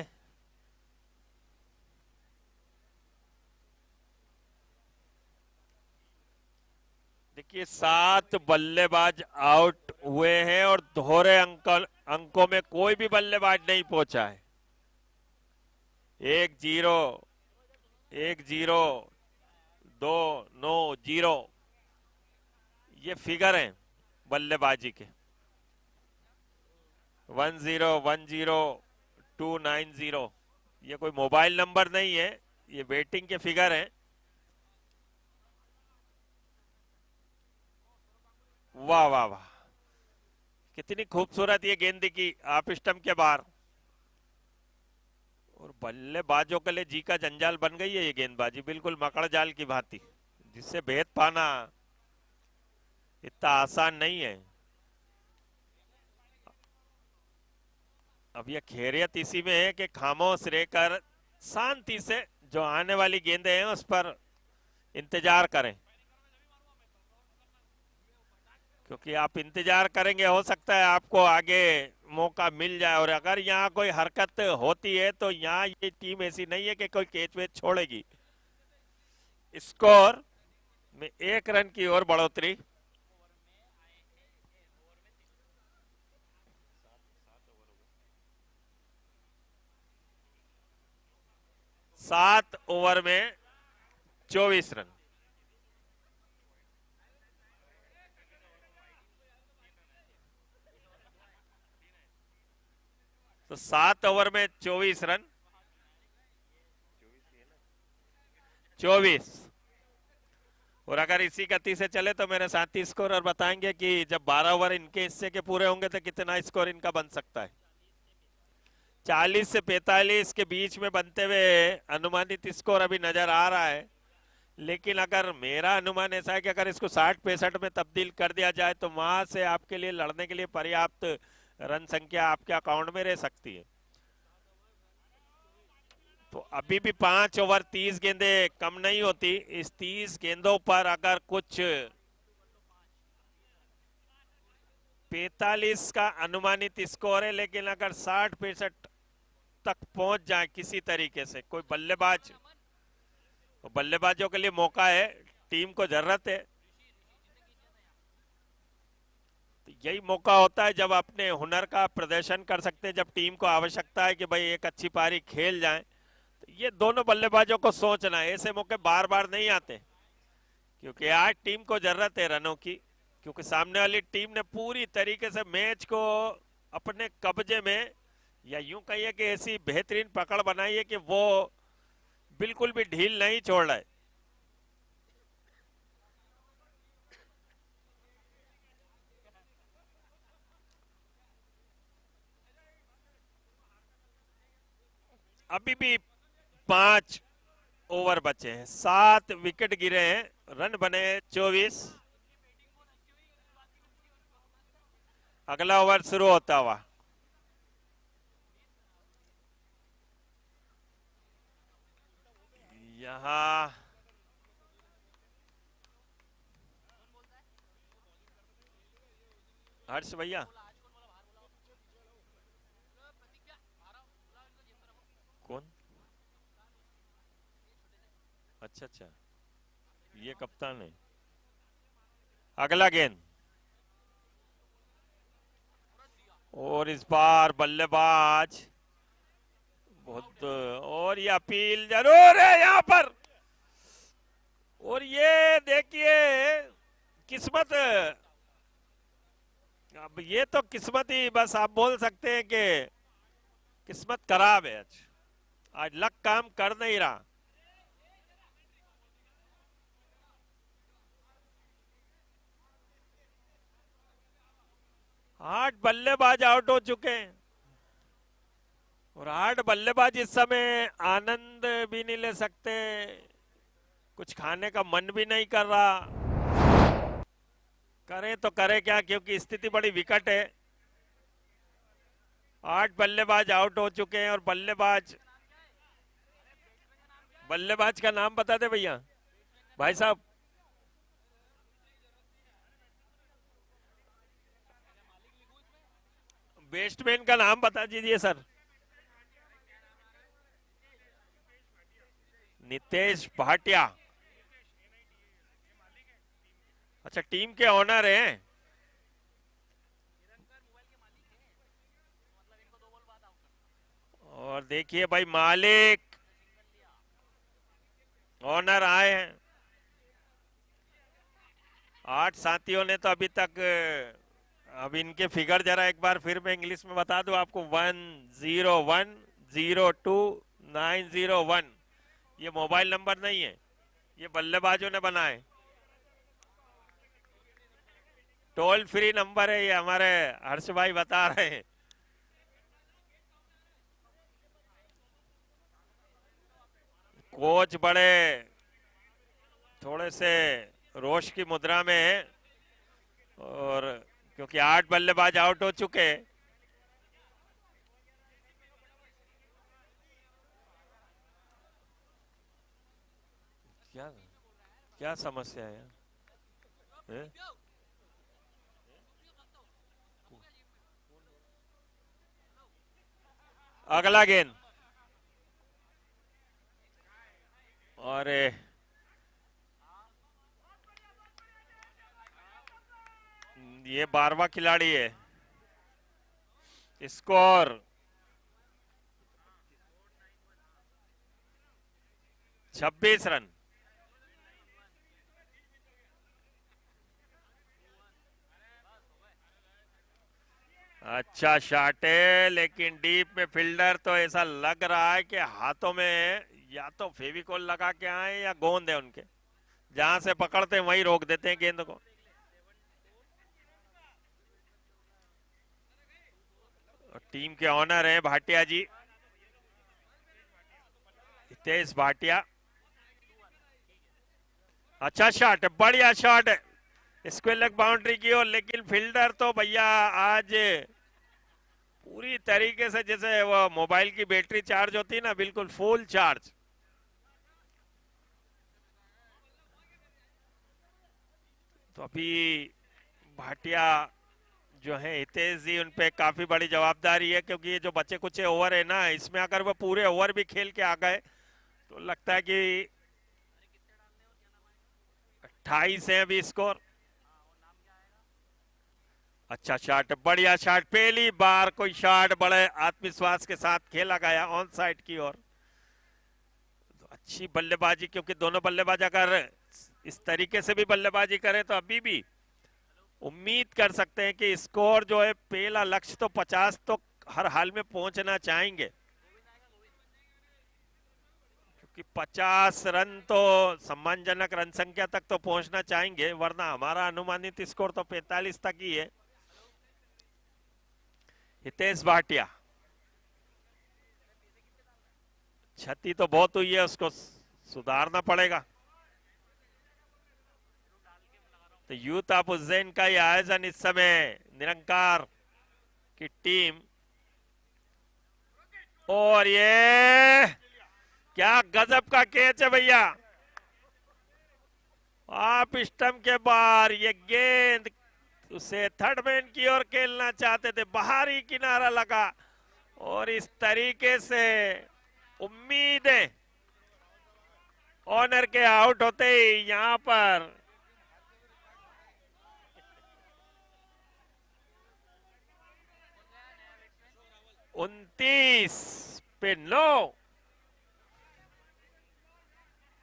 B: देखिए 7 बल्लेबाज आउट हुए हैं और दोहरे अंकों में कोई भी बल्लेबाज नहीं पहुंचा है। 1-0, 1-0, 2-9-0 ये फिगर हैं बल्लेबाजी के। 10, 10, 290 ये कोई मोबाइल नंबर नहीं है, ये बैटिंग के फिगर हैं। वाह वाह वाह, कितनी खूबसूरत ये गेंद की आप स्टंप के बाहर। और बल्लेबाजों के लिए जी का जंजाल बन गई है ये गेंदबाजी, बिल्कुल मकड़ जाल की भांति, जिससे भेद पाना इतना आसान नहीं है। अब यह खैरियत इसी में है कि खामोश रहकर शांति से जो आने वाली गेंदें हैं उस पर इंतजार करें, क्योंकि आप इंतजार करेंगे हो सकता है आपको आगे मौका मिल जाए। और अगर यहाँ कोई हरकत होती है तो यहाँ ये टीम ऐसी नहीं है कि कोई कैच वेच छोड़ेगी। स्कोर में 1 रन की ओर बढ़ोतरी। सात ओवर में 24 रन। तो 7 ओवर में 24 रन, 24 और अगर इसी गति से चले तो मेरे साथी स्कोरर बताएंगे कि जब 12 ओवर इनके हिस्से के पूरे होंगे तो कितना स्कोर इनका बन सकता है। 40 से 45 के बीच में बनते हुए अनुमानित स्कोर अभी नजर आ रहा है, लेकिन अगर मेरा अनुमान ऐसा है कि अगर इसको 60-65 में तब्दील कर दिया जाए तो वहां से आपके लिए लड़ने के लिए पर्याप्त रन संख्या आपके अकाउंट में रह सकती है। तो अभी भी 5 ओवर 30 गेंदे कम नहीं होती। इस 30 गेंदों पर अगर कुछ 45 का अनुमानित स्कोर है, लेकिन अगर 60-65 तक पहुंच जाए किसी तरीके से कोई बल्लेबाज, बल्लेबाजों के लिए मौका है, टीम को जरूरत है। तो यही मौका होता है जब अपने हुनर का प्रदर्शन कर सकते हैं, जब टीम को आवश्यकता है कि भाई एक अच्छी पारी खेल जाए। तो ये दोनों बल्लेबाजों को सोचना है, ऐसे मौके बार बार नहीं आते, क्योंकि आज टीम को जरूरत है रनों की, क्योंकि सामने वाली टीम ने पूरी तरीके से मैच को अपने कब्जे में, या यूं कहिए कि ऐसी बेहतरीन पकड़ बनाई है कि वो बिल्कुल भी ढील नहीं छोड़ रहा है। अभी भी 5 ओवर बचे हैं, 7 विकेट गिरे हैं, रन बने 24। अगला ओवर शुरू होता हुआ यहां हर्ष भैया, कौन? अच्छा अच्छा, ये कप्तान है। अगला गेंद, और इस बार बल्लेबाज बहुत, और ये अपील जरूर है यहां पर। और ये देखिए किस्मत, अब ये तो किस्मत ही बस आप बोल सकते हैं कि किस्मत खराब है। आज लक काम कर नहीं रहा। आठ बल्लेबाज आउट हो चुके हैं, और 8 बल्लेबाज इस समय आनंद भी नहीं ले सकते, कुछ खाने का मन भी नहीं कर रहा। करें तो करें क्या, क्योंकि स्थिति बड़ी विकट है। 8 बल्लेबाज आउट हो चुके हैं, और बल्लेबाज का नाम बता दे भैया, भाई साहब। बैट्समैन का नाम बता दीजिए सर। नितेश भाटिया। अच्छा, टीम के ऑनर हैं। और देखिए भाई, मालिक ऑनर आए हैं। 8 साथियों ने तो अभी तक, अब इनके फिगर जरा एक बार फिर मैं इंग्लिश में बता दूं आपको। 10102901, ये मोबाइल नंबर नहीं है, ये बल्लेबाजों ने बनाए। टोल फ्री नंबर है, ये हमारे हर्ष भाई बता रहे हैं। कोच बड़े थोड़े से रोश की मुद्रा में है, और क्योंकि 8 बल्लेबाज आउट हो चुके हैं। क्या क्या समस्या है? अगला गेंद, और ये 12वां खिलाड़ी है। Score 26 run. अच्छा शॉट है, लेकिन डीप में फील्डर तो ऐसा लग रहा है कि हाथों में या तो फेविकोल लगा के आए या गोंद है उनके। जहां से पकड़ते हैं वहीं रोक देते हैं गेंद को। टीम के ऑनर हैं भाटिया जी, हितेश भाटिया। अच्छा शॉट, बढ़िया शॉट है स्क्वायर लेग बाउंड्री की ओर, लेकिन फील्डर तो भैया आज पूरी तरीके से जैसे वो मोबाइल की बैटरी चार्ज होती है ना, बिल्कुल फुल चार्ज। तो अभी भाटिया जो है हितेश जी, उनपे काफी बड़ी जवाबदारी है, क्योंकि ये जो बचे कुछ ओवर है ना, इसमें अगर वो पूरे ओवर भी खेल के आ गए तो लगता है कि 28 है अभी स्कोर। अच्छा शॉट, बढ़िया शॉट, पहली बार कोई शॉट बड़े आत्मविश्वास के साथ खेला गया ऑन साइड की ओर। तो अच्छी बल्लेबाजी, क्योंकि दोनों बल्लेबाज अगर इस तरीके से भी बल्लेबाजी करें तो अभी भी उम्मीद कर सकते हैं कि स्कोर जो है, पहला लक्ष्य तो 50 तो हर हाल में पहुंचना चाहेंगे, क्योंकि 50 रन तो सम्मानजनक रन संख्या तक तो पहुंचना चाहेंगे, वरना हमारा अनुमानित स्कोर तो 45 तक ही है। हितेश भाटिया, क्षति तो बहुत हुई है, उसको सुधारना पड़ेगा। तो यूथ ऑफ उज्जैन का यह आयोजन इस समय निरंकार की टीम, और ये क्या गजब का कैच है भैया, आप स्टंप के बाहर ये गेंद उसे थर्ड मैन की ओर खेलना चाहते थे, बाहरी किनारा लगा, और इस तरीके से उम्मीद है ऑनर के आउट होते ही यहां पर 29 पे 9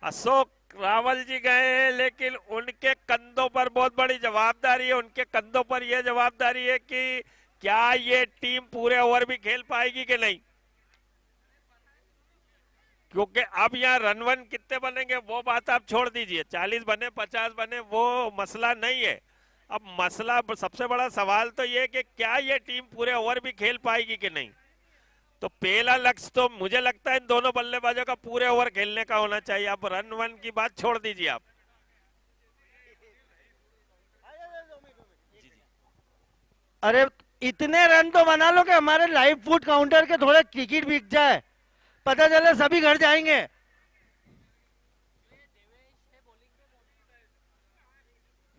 B: अशोक रावल जी गए, लेकिन उनके कंधों पर बहुत बड़ी जवाबदारी है। उनके कंधों पर यह जवाबदारी है कि क्या ये टीम पूरे ओवर भी खेल पाएगी कि नहीं, क्योंकि अब यहाँ रन वन कितने बनेंगे वो बात आप छोड़ दीजिए, 40 बने 50 बने वो मसला नहीं है। अब मसला, सबसे बड़ा सवाल तो ये कि क्या ये टीम पूरे ओवर भी खेल पाएगी कि नहीं। तो पहला लक्ष्य तो मुझे लगता है इन दोनों बल्लेबाजों का पूरे ओवर खेलने का होना चाहिए। अब रन वन की बात छोड़ दीजिए आप।
C: अरे इतने रन तो बना लो कि हमारे लाइव फुट काउंटर के थोड़े टिकट बिक जाए, पता चले सभी घर जाएंगे।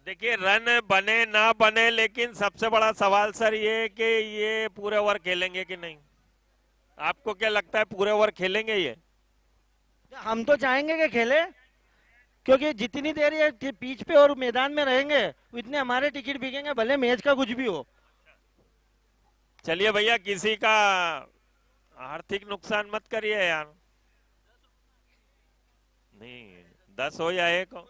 B: देखिए रन बने ना बने, लेकिन सबसे बड़ा सवाल सर ये है कि ये पूरे ओवर खेलेंगे कि नहीं। आपको क्या लगता है, पूरे ओवर खेलेंगे ये?
C: हम तो चाहेंगे कि खेले, क्योंकि जितनी देर ये पिच पे और मैदान में रहेंगे उतने हमारे टिकट बिकेंगे, भले मैच का कुछ भी हो।
B: चलिए भैया, किसी का आर्थिक नुकसान मत करिए यार। नहीं 10 हो या 1 हो।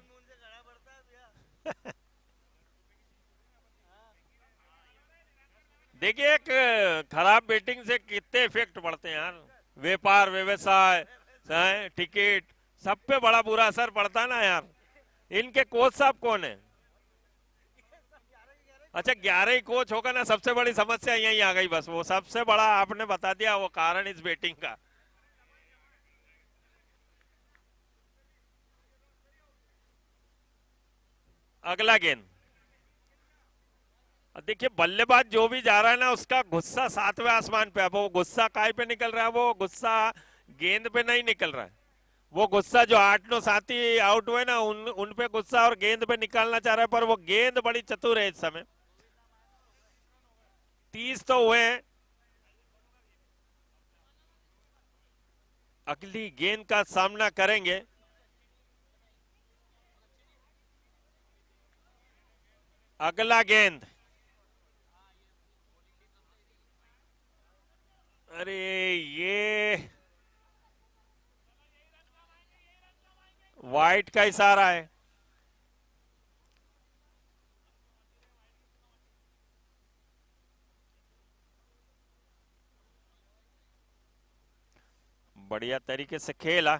B: देखिए एक खराब बैटिंग से कितने इफेक्ट पड़ते हैं यार, व्यापार व्यवसाय टिकट सब पे बड़ा बुरा असर पड़ता है ना यार। इनके कोच साहब कौन है? अच्छा 11 ही कोच होगा ना, सबसे बड़ी समस्या यही आ गई बस, वो सबसे बड़ा आपने बता दिया वो कारण इस बैटिंग का। अगला गेंद, देखिए बल्लेबाज जो भी जा रहा है ना, उसका गुस्सा 7वें आसमान पे। अब वो गुस्सा काय पे निकल रहा है, वो गुस्सा गेंद पे नहीं निकल रहा है, वो गुस्सा जो 8-9 साथी आउट हुए ना उन पे गुस्सा और गेंद पे निकालना चाह रहा है। पर वो गेंद बड़ी चतुर है इस समय। 30 तो हुए हैं, अगली गेंद का सामना करेंगे। अगला गेंद, अरे ये वाइट का इशारा है। बढ़िया तरीके से खेला,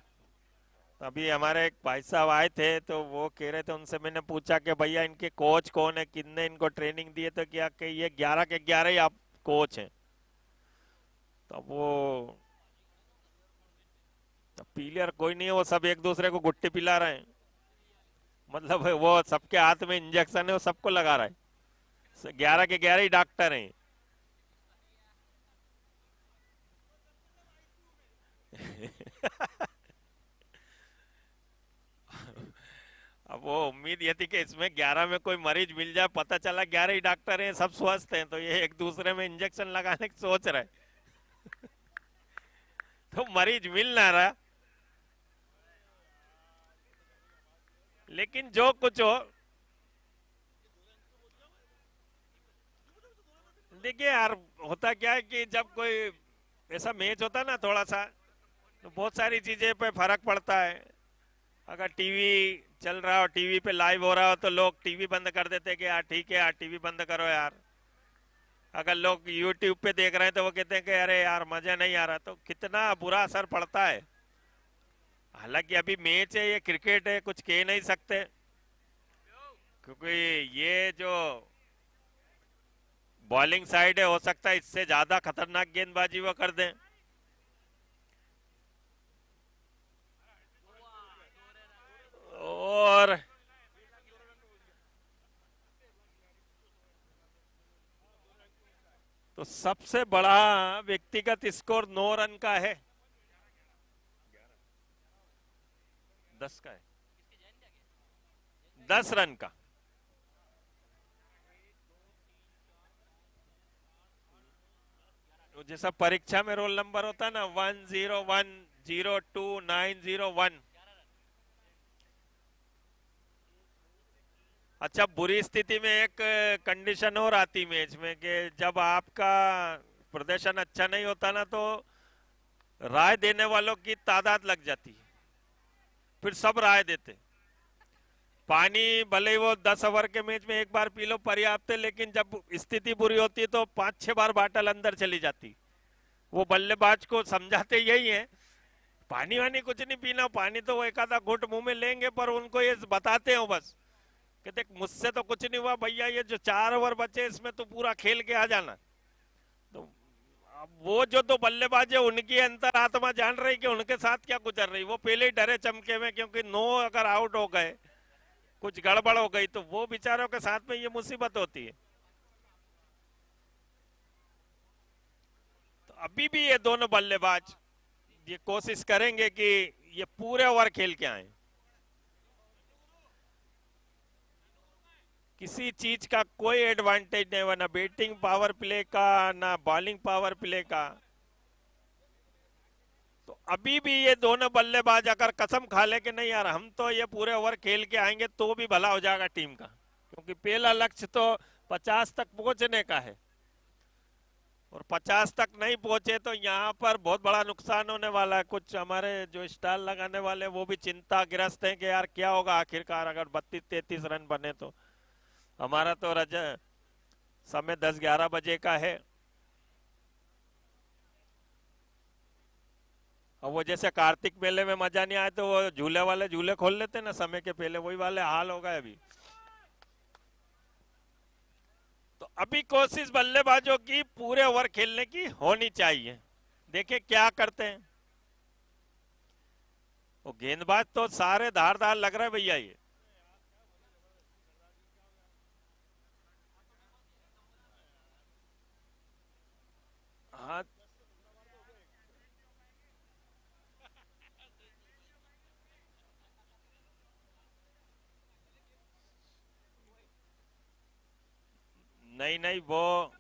B: अभी हमारे एक भाई साहब आए थे तो वो कह रहे थे, उनसे मैंने पूछा कि भैया इनके कोच कौन है, किसने इनको ट्रेनिंग दी है, तो क्या कि ये 11 के 11 ही आप कोच हैं। तो वो प्लेयर कोई नहीं है, वो सब एक दूसरे को गुट्टी पिला रहे हैं। मतलब वो सबके हाथ में इंजेक्शन है, वो सबको लगा रहा है। 11 के 11 ही डॉक्टर हैं। अब वो उम्मीद ये थी कि इसमें 11 में कोई मरीज मिल जाए, पता चला 11 ही डॉक्टर हैं, सब स्वस्थ हैं, तो ये एक दूसरे में इंजेक्शन लगाने की सोच रहे। तो मरीज मिल ना रहा। लेकिन जो कुछ हो, देखिए यार, होता क्या है कि जब कोई ऐसा मैच होता है ना थोड़ा सा, तो बहुत सारी चीजें पे फर्क पड़ता है। अगर टीवी चल रहा हो, टीवी पे लाइव हो रहा हो, तो लोग टीवी बंद कर देते हैं कि यार ठीक है यार टीवी बंद करो यार। अगर लोग यूट्यूब पे देख रहे हैं तो वो कहते हैं कि अरे यार मजा नहीं आ रहा, तो कितना बुरा असर पड़ता है। हालांकि अभी मैच है, ये क्रिकेट है, कुछ कह नहीं सकते, क्योंकि ये जो बॉलिंग साइड है, हो सकता है इससे ज्यादा खतरनाक गेंदबाजी वो कर दें। और तो सबसे बड़ा व्यक्तिगत स्कोर 9 रन का है, 10 का है, 10 रन का। तो जैसा परीक्षा में रोल नंबर होता है ना, 10102901। अच्छा, बुरी स्थिति में एक कंडीशन और आती मैच में कि जब आपका प्रदर्शन अच्छा नहीं होता ना, तो राय देने वालों की तादाद लग जाती है, फिर सब राय देते। पानी भले ही वो 10 ओवर के मैच में एक बार पी लो पर्याप्त है, लेकिन जब स्थिति बुरी होती है तो 5-6 बार बाटल अंदर चली जाती। वो बल्लेबाज को समझाते यही है, पानी वानी कुछ नहीं पीना, पानी तो वो एक आधा घुट मुंह में लेंगे, पर उनको ये बताते हो बस कि देख मुझसे तो कुछ नहीं हुआ भैया, ये जो 4 ओवर बचे इसमें तो पूरा खेल के आ जाना। तो अब वो जो दो बल्लेबाज है, उनकी अंतरात्मा जान रही कि उनके साथ क्या गुजर रही। वो पहले ही डरे चमके में, क्योंकि 9 अगर आउट हो गए, कुछ गड़बड़ हो गई, तो वो बेचारों के साथ में ये मुसीबत होती है। तो अभी भी ये दोनों बल्लेबाज ये कोशिश करेंगे कि ये पूरे ओवर खेल के आए। किसी चीज का कोई एडवांटेज नहीं हुआ, ना बैटिंग पावर प्ले का, ना बॉलिंग पावर प्ले का। तो अभी भी ये दोनों बल्लेबाज अगर कसम खा ले कि नहीं यार हम तो ये पूरे ओवर खेल के आएंगे, तो भी भला हो जाएगा टीम का, क्योंकि पहला लक्ष्य तो 50 तक पहुंचने का है। और 50 तक नहीं पहुंचे तो यहाँ पर बहुत बड़ा नुकसान होने वाला है। कुछ हमारे जो स्टाल लगाने वाले वो भी चिंताग्रस्त हैं कि यार क्या होगा आखिरकार अगर 32-33 रन बने तो। हमारा तो समय 10-11 बजे का है। और वो जैसे कार्तिक मेले में मजा नहीं आया तो वो झूले वाले झूले खोल लेते ना समय के पहले, वही वाले हाल हो गए अभी। तो अभी कोशिश बल्लेबाजों की पूरे ओवर खेलने की होनी चाहिए। देखिए क्या करते हैं। वो गेंदबाज तो सारे धारदार लग रहे भैया ये। हाँ, नहीं नहीं, वो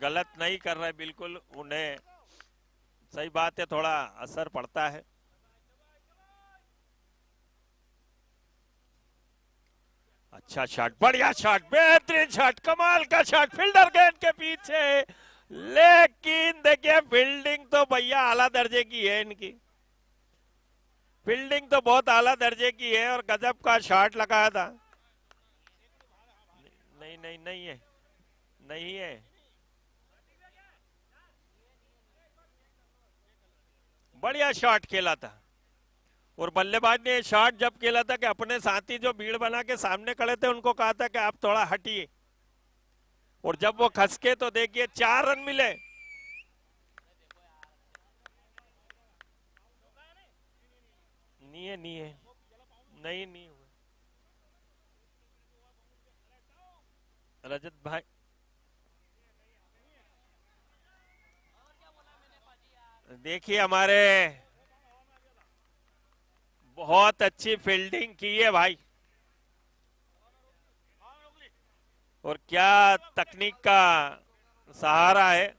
B: गलत नहीं कर रहे बिल्कुल, उन्हें सही बात है, थोड़ा असर पड़ता है। अच्छा शॉट, बढ़िया शॉट, बेहतरीन शॉट, कमाल का शॉट, फील्डर गेंद के पीछे। लेकिन देखिए फील्डिंग तो भैया आला दर्जे की है इनकी, फील्डिंग तो बहुत आला दर्जे की है, और गजब का शॉट लगाया था। नहीं नहीं नहीं है, नहीं है, बढ़िया शॉट खेला था। और बल्लेबाज ने शॉट जब खेला था कि अपने साथी जो भीड़ बना के सामने खड़े थे उनको कहा था कि आप थोड़ा हटिए, और जब वो खसके तो देखिए 4 रन मिले। नहीं है, नहीं है, नहीं हुआ। रजत भाई देखिए, हमारे बहुत अच्छी फील्डिंग की है भाई, और क्या तकनीक का सहारा है।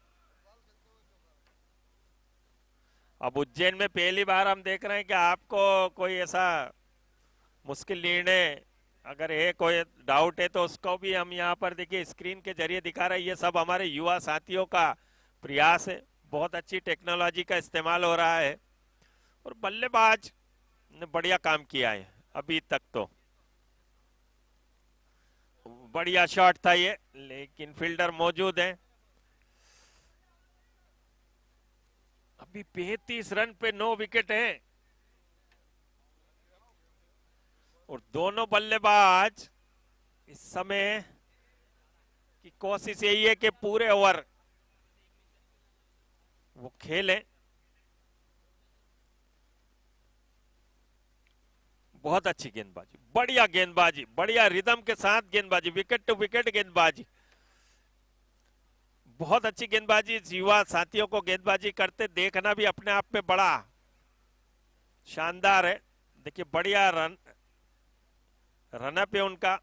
B: अब उज्जैन में पहली बार हम देख रहे हैं कि आपको कोई ऐसा मुश्किल निर्णय अगर है, कोई डाउट है तो उसको भी हम यहाँ पर देखिए स्क्रीन के जरिए दिखा रहे हैं। ये सब हमारे युवा साथियों का प्रयास है, बहुत अच्छी टेक्नोलॉजी का इस्तेमाल हो रहा है, और बल्लेबाज ने बढ़िया काम किया है अभी तक। तो बढ़िया शॉट था ये, लेकिन फील्डर मौजूद है। अभी 35 रन पे 9 विकेट हैं, और दोनों बल्लेबाज इस समय की कोशिश यही है कि पूरे ओवर वो खेलें। बहुत अच्छी गेंदबाजी, बढ़िया गेंदबाजी, बढ़िया रिदम के साथ गेंदबाजी, विकेट टू विकेट गेंदबाजी, बहुत अच्छी गेंदबाजी। युवा साथियों को गेंदबाजी करते देखना भी अपने आप में बड़ा शानदार है। देखिए बढ़िया रनअप है उनका,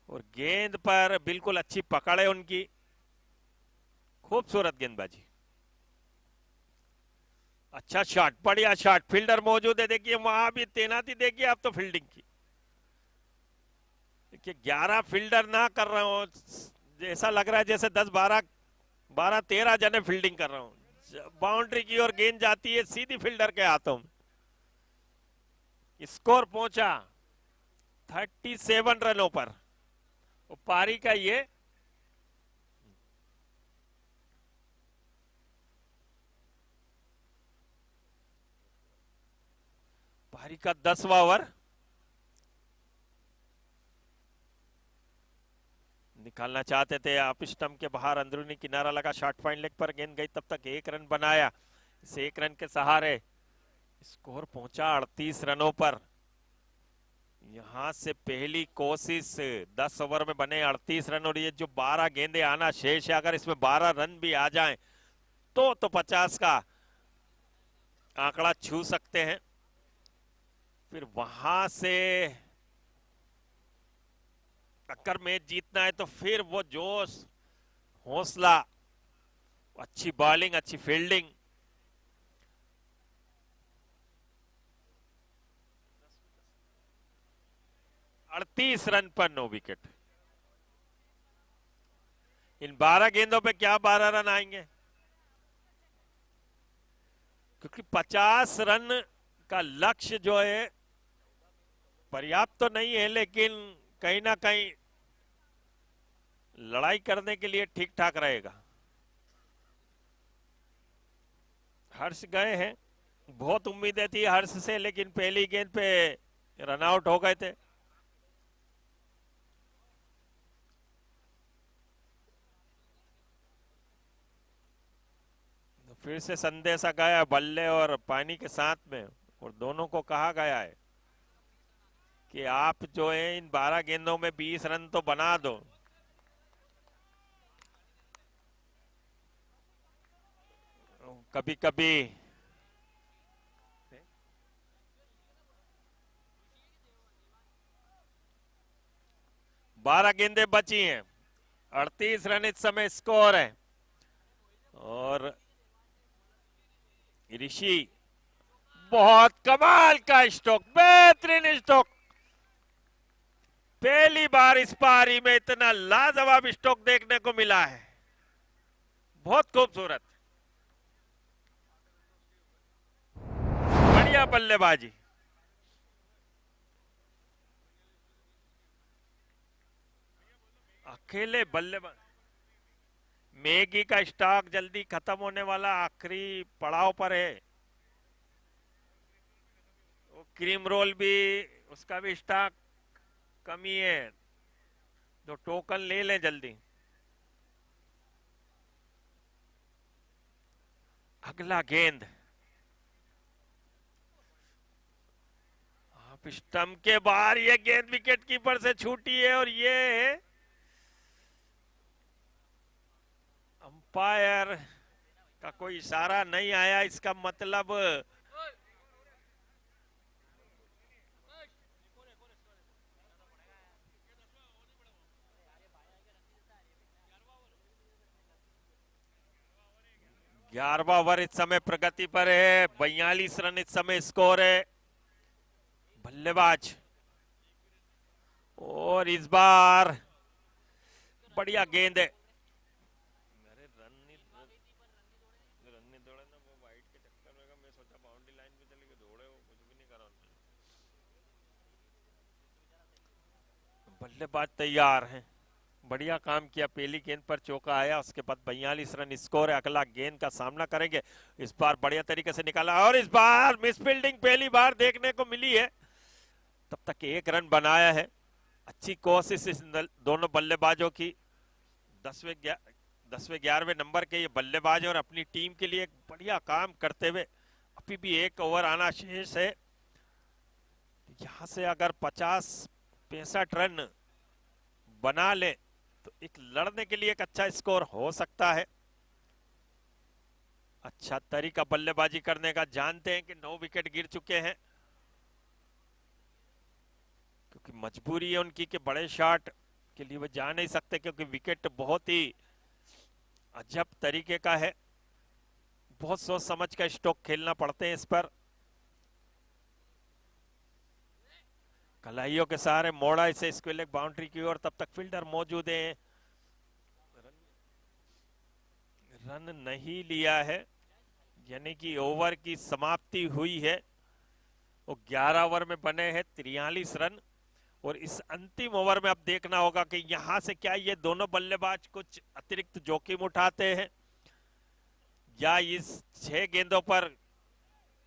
B: और गेंद पर बिल्कुल अच्छी पकड़ है उनकी, खूबसूरत गेंदबाजी, अच्छा शॉट, बढ़िया शॉट, फील्डर मौजूद है। देखिए वहां भी तैनाती देखिए आप तो फील्डिंग की। देखिए 11 फील्डर ना कर रहा हूं, जैसा लग रहा है जैसे 10-12-13 जने फील्डिंग कर रहा हूं। बाउंड्री की ओर गेंद जाती है सीधी फील्डर के हाथों में। स्कोर पहुंचा 37 रनों पर, पारी का ये पारी का 10वां ओवर। निकालना चाहते थे आप स्टंप के बाहर, अंदरूनी किनारा लगा, शॉर्ट पॉइंट लेग पर गेंद गई, तब तक 1 रन बनाया। इस 1 रन के सहारे स्कोर पहुंचा 38 रनों पर। यहां से पहली कोशिश 10 ओवर में बने 38 रन, और ये जो 12 गेंदे आना शेष है, अगर इसमें 12 रन भी आ जाएं तो 50 का आंकड़ा छू सकते हैं। फिर वहां से अगर मैच जीतना है तो फिर वो जोश, हौसला, अच्छी बॉलिंग, अच्छी फील्डिंग। अड़तीस रन पर 9 विकेट। इन 12 गेंदों पे क्या 12 रन आएंगे, क्योंकि 50 रन का लक्ष्य जो है पर्याप्त तो नहीं है, लेकिन कहीं ना कहीं लड़ाई करने के लिए ठीक ठाक रहेगा। हर्ष गए हैं, बहुत उम्मीदें थी हर्ष से, लेकिन पहली गेंद पे रन आउट हो गए थे। फिर से संदेशा गया बल्ले और पानी के साथ में, और दोनों को कहा गया है कि आप जो है इन 12 गेंदों में 20 रन तो बना दो। कभी कभी 12 गेंदें बची हैं, 38 रन इस समय स्कोर है। और ऋषि, बहुत कमाल का स्ट्रोक, बेहतरीन स्ट्रोक, पहली बार इस पारी में इतना लाजवाब स्ट्रोक देखने को मिला है, बहुत खूबसूरत, बढ़िया बल्लेबाजी। अकेले बल्लेबाज, मैगी का स्टॉक जल्दी खत्म होने वाला, आखिरी पड़ाव पर है। क्रीम रोल भी उसका भी स्टॉक कमी है, तो टोकन ले लें जल्दी। अगला गेंद आप स्टंप के बाहर, ये गेंद विकेट कीपर से छूटी है और ये अंपायर का कोई इशारा नहीं आया, इसका मतलब ग्यारहवां ओवर इस समय प्रगति पर है, 42 रन इस समय स्कोर है। बल्लेबाज और इस बार बढ़िया गेंद है। अरे रन नहीं दौड़े ना, वो वाइड के चक्कर में मैं सोचा बाउंड्री लाइन पे चले गए, दौड़े वो कुछ भी नहीं करा उन्होंने। बल्लेबाज तैयार हैं, बढ़िया काम किया, पहली गेंद पर चौका आया, उसके बाद 42 रन स्कोर है। अगला गेंद का सामना करेंगे, इस बार बढ़िया तरीके से निकाला और इस बार मिस फील्डिंग पहली बार देखने को मिली है। तब तक 1 रन बनाया है, अच्छी कोशिश इस दोनों बल्लेबाजों की। 10वें 11वें नंबर के ये बल्लेबाज और अपनी टीम के लिए एक बढ़िया काम करते हुए, अभी भी 1 ओवर आना शेष है। यहां से अगर 50-65 रन बना ले तो एक लड़ने के लिए एक अच्छा स्कोर हो सकता है। अच्छा तरीका बल्लेबाजी करने का, जानते हैं कि 9 विकेट गिर चुके हैं, क्योंकि मजबूरी है उनकी कि बड़े शॉट के लिए वो जा नहीं सकते, क्योंकि विकेट बहुत ही अजब तरीके का है, बहुत सोच समझ कर स्ट्रोक खेलना पड़ते हैं इस पर। कलाइयों के सहारे मोड़ा इसे स्क्विल लेग बाउंड्री की ओर, तब तक फील्डर मौजूद हैं। रन नहीं लिया है, यानी कि ओवर की समाप्ति हुई है। वो 11 ओवर में बने हैं 43 रन, और इस अंतिम ओवर में अब देखना होगा कि यहां से क्या ये दोनों बल्लेबाज कुछ अतिरिक्त जोखिम उठाते हैं या इस 6 गेंदों पर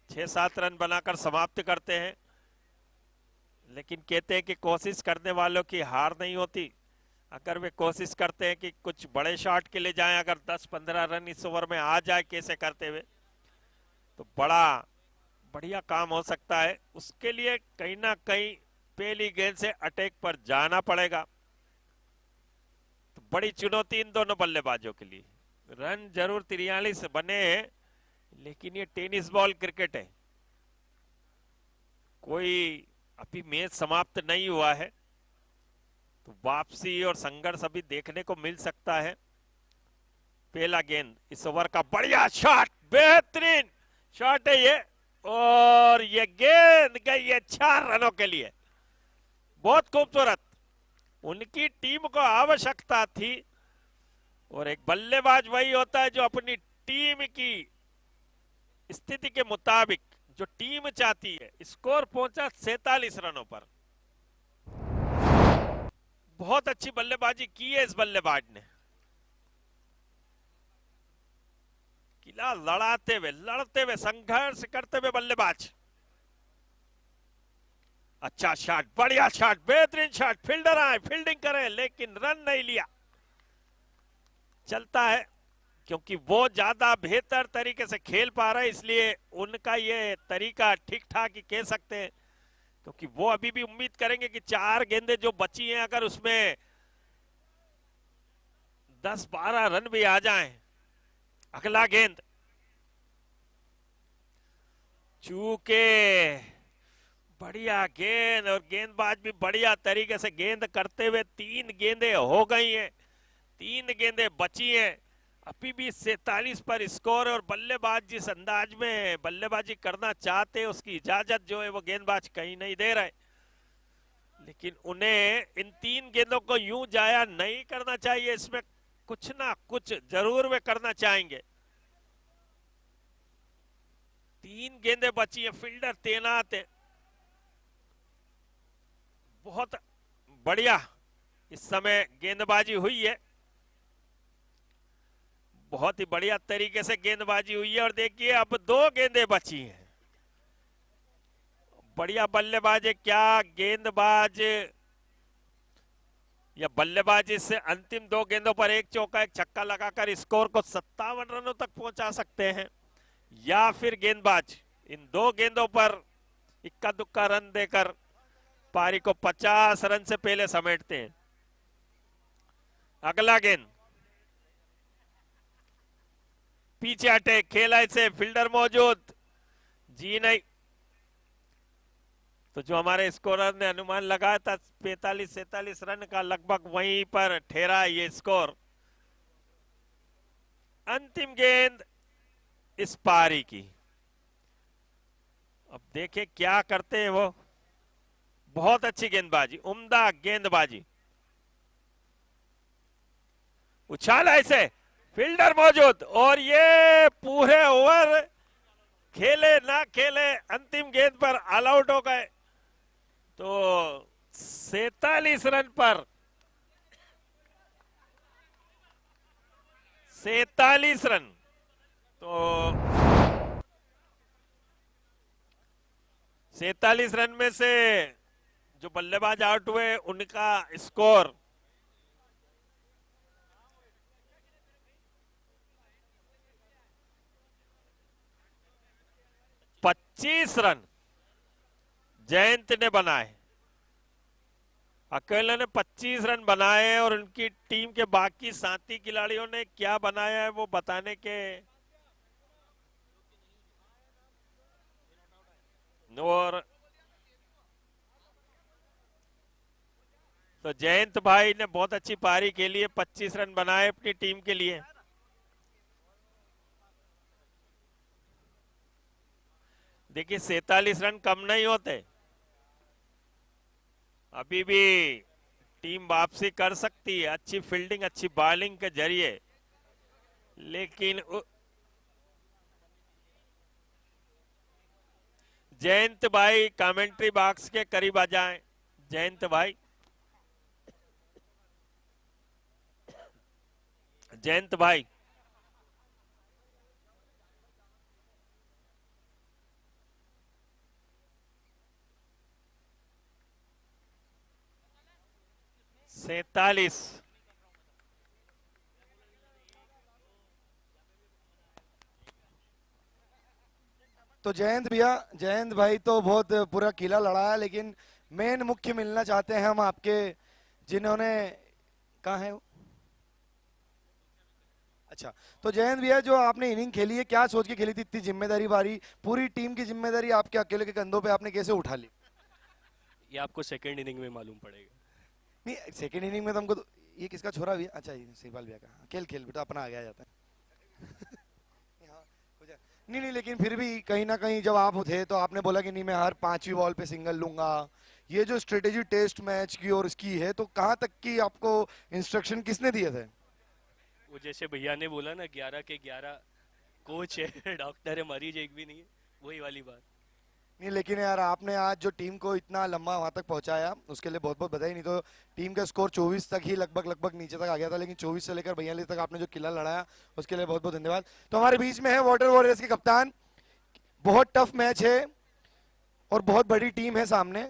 B: 6-7 रन बनाकर समाप्त करते हैं। लेकिन कहते हैं कि कोशिश करने वालों की हार नहीं होती। अगर वे कोशिश करते हैं कि कुछ बड़े शॉट के लिए जाएं, अगर 10-15 रन इस ओवर में आ जाए कैसे करते हुए, तो बड़ा बढ़िया काम हो सकता है। उसके लिए कहीं ना कहीं पहली गेंद से अटैक पर जाना पड़ेगा, तो बड़ी चुनौती इन दोनों बल्लेबाजों के लिए। रन जरूर 43 बने हैं, लेकिन ये टेनिस बॉल क्रिकेट है, कोई अभी मैच समाप्त नहीं हुआ है, तो वापसी और संघर्ष अभी देखने को मिल सकता है। पहला गेंद इस ओवर का बढ़िया शॉट, बेहतरीन शॉट है ये, और ये गेंद गई है 4 रनों के लिए। बहुत खूबसूरत, उनकी टीम को आवश्यकता थी, और एक बल्लेबाज वही होता है जो अपनी टीम की स्थिति के मुताबिक जो टीम चाहती है। स्कोर पहुंचा 47 रनों पर। बहुत अच्छी बल्लेबाजी की है इस बल्लेबाज ने, किला लड़ाते हुए, लड़ते हुए, संघर्ष करते हुए बल्लेबाज। अच्छा शॉट, बढ़िया शॉट, बेहतरीन शॉट, फील्डर आए, फील्डिंग करें, लेकिन रन नहीं लिया। चलता है, क्योंकि वो ज्यादा बेहतर तरीके से खेल पा रहे, इसलिए उनका ये तरीका ठीक ठाक ही कह सकते हैं, क्योंकि वो अभी भी उम्मीद करेंगे कि 4 गेंदें जो बची हैं, अगर उसमें 10-12 रन भी आ जाएं। अगला गेंद चूके, बढ़िया गेंद, और गेंदबाज भी बढ़िया तरीके से गेंद करते हुए 3 गेंदें हो गई हैं, 3 गेंदें बची हैं, अभी भी 47 पर स्कोर। और बल्लेबाज जिस अंदाज में बल्लेबाजी करना चाहते हैं, उसकी इजाजत जो है वो गेंदबाज कहीं नहीं दे रहे, लेकिन उन्हें इन 3 गेंदों को यूं जाया नहीं करना चाहिए, इसमें कुछ ना कुछ जरूर वे करना चाहेंगे। 3 गेंदें बची है, फील्डर तैनात है, बहुत बढ़िया इस समय गेंदबाजी हुई है, बहुत ही बढ़िया तरीके से गेंदबाजी हुई है। और देखिए अब 2 गेंदें बची हैं, बढ़िया बल्लेबाज है, क्या गेंदबाज या बल्लेबाजी से अंतिम 2 गेंदों पर 1 चौका 1 छक्का लगाकर स्कोर को 57 रनों तक पहुंचा सकते हैं, या फिर गेंदबाज इन 2 गेंदों पर इक्का दुक्का रन देकर पारी को 50 रन से पहले समेटते हैं। अगला गेंद पीछे हटे, खेला इसे, फील्डर मौजूद, जी नहीं। तो जो हमारे स्कोरर ने अनुमान लगाया था 45-47 रन का, लगभग वहीं पर ठहरा ये स्कोर। अंतिम गेंद इस पारी की, अब देखें क्या करते हैं वो। बहुत अच्छी गेंदबाजी, उम्दा गेंदबाजी, उछाला इसे, फील्डर मौजूद, और ये पूरे ओवर खेले ना खेले अंतिम गेंद पर ऑल आउट हो गए। तो 47 रन पर 47 रन, तो 47 रन में से जो बल्लेबाज आउट हुए उनका स्कोर 25 रन जयंत ने बनाए। अकेले ने 25 रन बनाए और उनकी टीम के बाकी साथी खिलाड़ियों ने क्या बनाया है वो बताने के, और तो जयंत भाई ने बहुत अच्छी पारी के लिए 25 रन बनाए अपनी टीम के लिए। देखिए 47 रन कम नहीं होते, अभी भी टीम वापसी कर सकती है, अच्छी फील्डिंग अच्छी बॉलिंग के जरिए, लेकिन जयंत भाई कमेंट्री बॉक्स के करीब आ जाएं। जयंत भाई, जयंत भाई, सैतालीस।
A: तो जयंत भैया, जयंत भाई तो बहुत पूरा किला लड़ा है, लेकिन मेन मुख्य मिलना चाहते हैं हम आपके, जिन्होंने, कहाँ है वो? अच्छा, तो जयंत भैया जो आपने इनिंग खेली है, क्या सोच के खेली थी? इतनी जिम्मेदारी भारी, पूरी टीम की जिम्मेदारी आपके अकेले के कंधों पे, आपने कैसे उठा ली?
D: ये आपको सेकंड इनिंग में मालूम पड़ेगा।
A: नहीं, सेकंड इनिंग में तो हमको ये किसका छोरा भी है? अच्छा, ये सहवाल भैया का। खेल खेल बेटा, अपना आ गया जाता है। हाँ, हो जाए। नहीं नहीं, लेकिन फिर भी कहीं ना कहीं जब आप थे तो आपने बोला कि नहीं मैं हर 5वीं बॉल पे सिंगल लूंगा। ये जो स्ट्रेटेजी टेस्ट मैच की और इसकी है, तो कहाँ तक की आपको इंस्ट्रक्शन किसने दिए थे?
D: वो जैसे भैया ने बोला ना 11 के 11 कोच है, डॉक्टर है, मरीज एक भी नहीं है, वही वाली बात।
A: नहीं, लेकिन यार आपने आज जो टीम को इतना लंबा वहां तक पहुंचाया उसके लिए बहुत बहुत बधाई। नहीं तो टीम का स्कोर 24 तक ही लगभग नीचे तक आ गया था, लेकिन 24 से लेकर 42 तक आपने जो किला लड़ाया उसके लिए बहुत बहुत धन्यवाद। तो हमारे बीच में है वाटर वॉरियर्स के कप्तान। बहुत टफ मैच है और बहुत बड़ी टीम है सामने।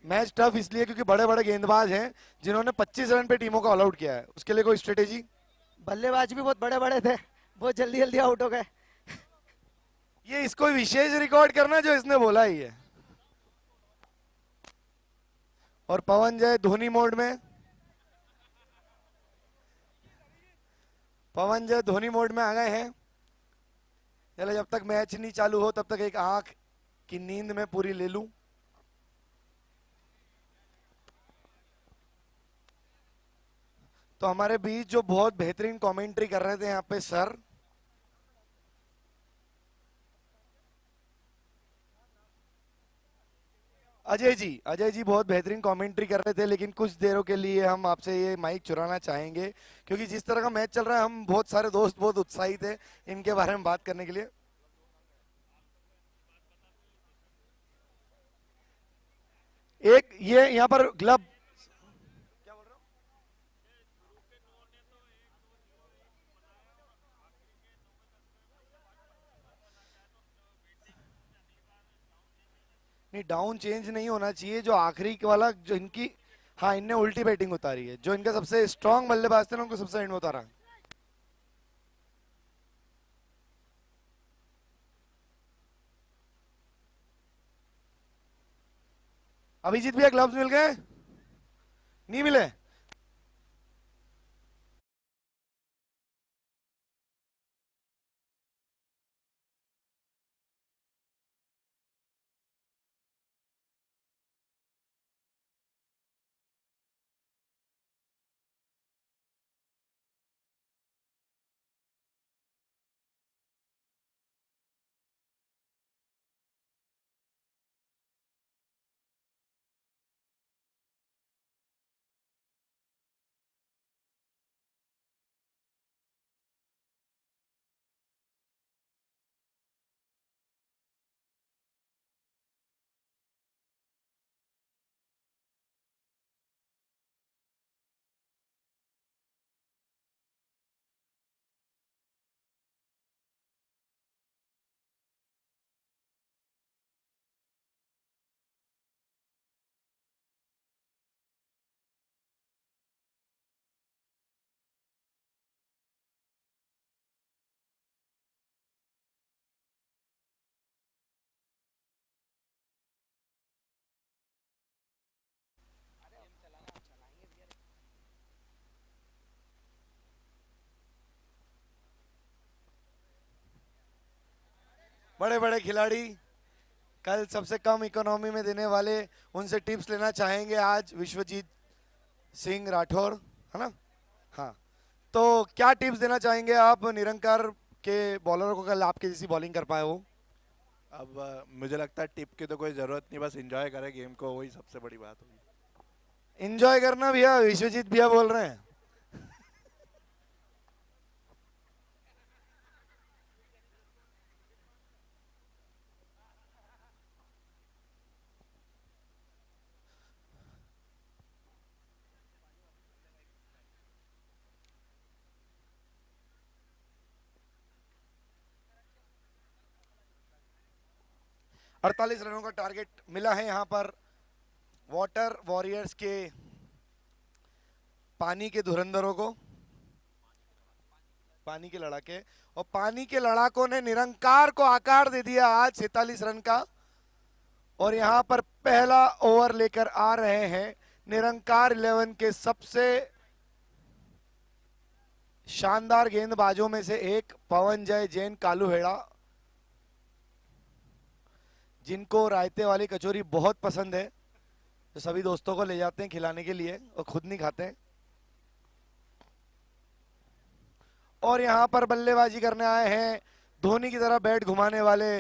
A: मैच टफ इसलिए क्योंकि बड़े बड़े गेंदबाज हैं जिन्होंने 25 रन पे टीमों को ऑल आउट किया है। उसके लिए कोई स्ट्रेटेजी?
C: बल्लेबाज भी बहुत बड़े बड़े थे, बहुत जल्दी जल्दी आउट हो गए।
A: ये इसको विशेष रिकॉर्ड करना जो इसने बोला ही है। और पवन जय धोनी मोड में, पवन जय धोनी मोड में आ गए हैं। चलो, जब तक मैच नहीं चालू हो तब तक एक आंख की नींद में पूरी ले लूं। तो हमारे बीच जो बहुत बेहतरीन कमेंट्री कर रहे थे यहाँ पे सर, अजय जी बहुत बेहतरीन कमेंट्री कर रहे थे, लेकिन कुछ देरों के लिए हम आपसे ये माइक चुराना चाहेंगे, क्योंकि जिस तरह का मैच चल रहा है हम बहुत सारे दोस्त बहुत उत्साहित है इनके बारे में बात करने के लिए। एक ये यहाँ पर ग्लब, नहीं, डाउन चेंज नहीं होना चाहिए। जो आखिरी वाला जो इनकी, हाँ इनने उल्टी बैटिंग उतारी है। जो इनका सबसे स्ट्रांग बल्लेबाज थे ना उनको सबसे एंड में उतारा। अभिजीत भैया ग्लव्स मिल गए? नहीं मिले? बड़े बड़े खिलाड़ी कल सबसे कम इकोनॉमी में देने वाले, उनसे टिप्स लेना चाहेंगे आज विश्वजीत सिंह राठौर, है ना? हाँ, तो क्या टिप्स देना चाहेंगे आप निरंकार के बॉलरों को, कल आपके जैसी बॉलिंग कर पाए वो?
E: अब मुझे लगता है टिप की तो कोई जरूरत नहीं, बस एंजॉय करें गेम को, वही सबसे बड़ी बात होगी।
A: एंजॉय करना भैया, विश्वजीत भैया बोल रहे हैं। 48 रनों का टारगेट मिला है यहाँ पर वाटर वॉरियर्स के पानी के धुरंधरों को, पानी के लड़ाके। और पानी के लड़ाकों ने निरंकार को आकार दे दिया आज 47 रन का। और यहाँ पर पहला ओवर लेकर आ रहे हैं निरंकार 11 के सबसे शानदार गेंदबाजों में से एक पवनजय जैन कालूहेड़ा, जिनको रायते वाली कचौरी बहुत पसंद है, तो सभी दोस्तों को ले जाते हैं खिलाने के लिए और खुद नहीं खाते हैं। और यहां पर बल्लेबाजी करने आए हैं धोनी की तरह बैट घुमाने वाले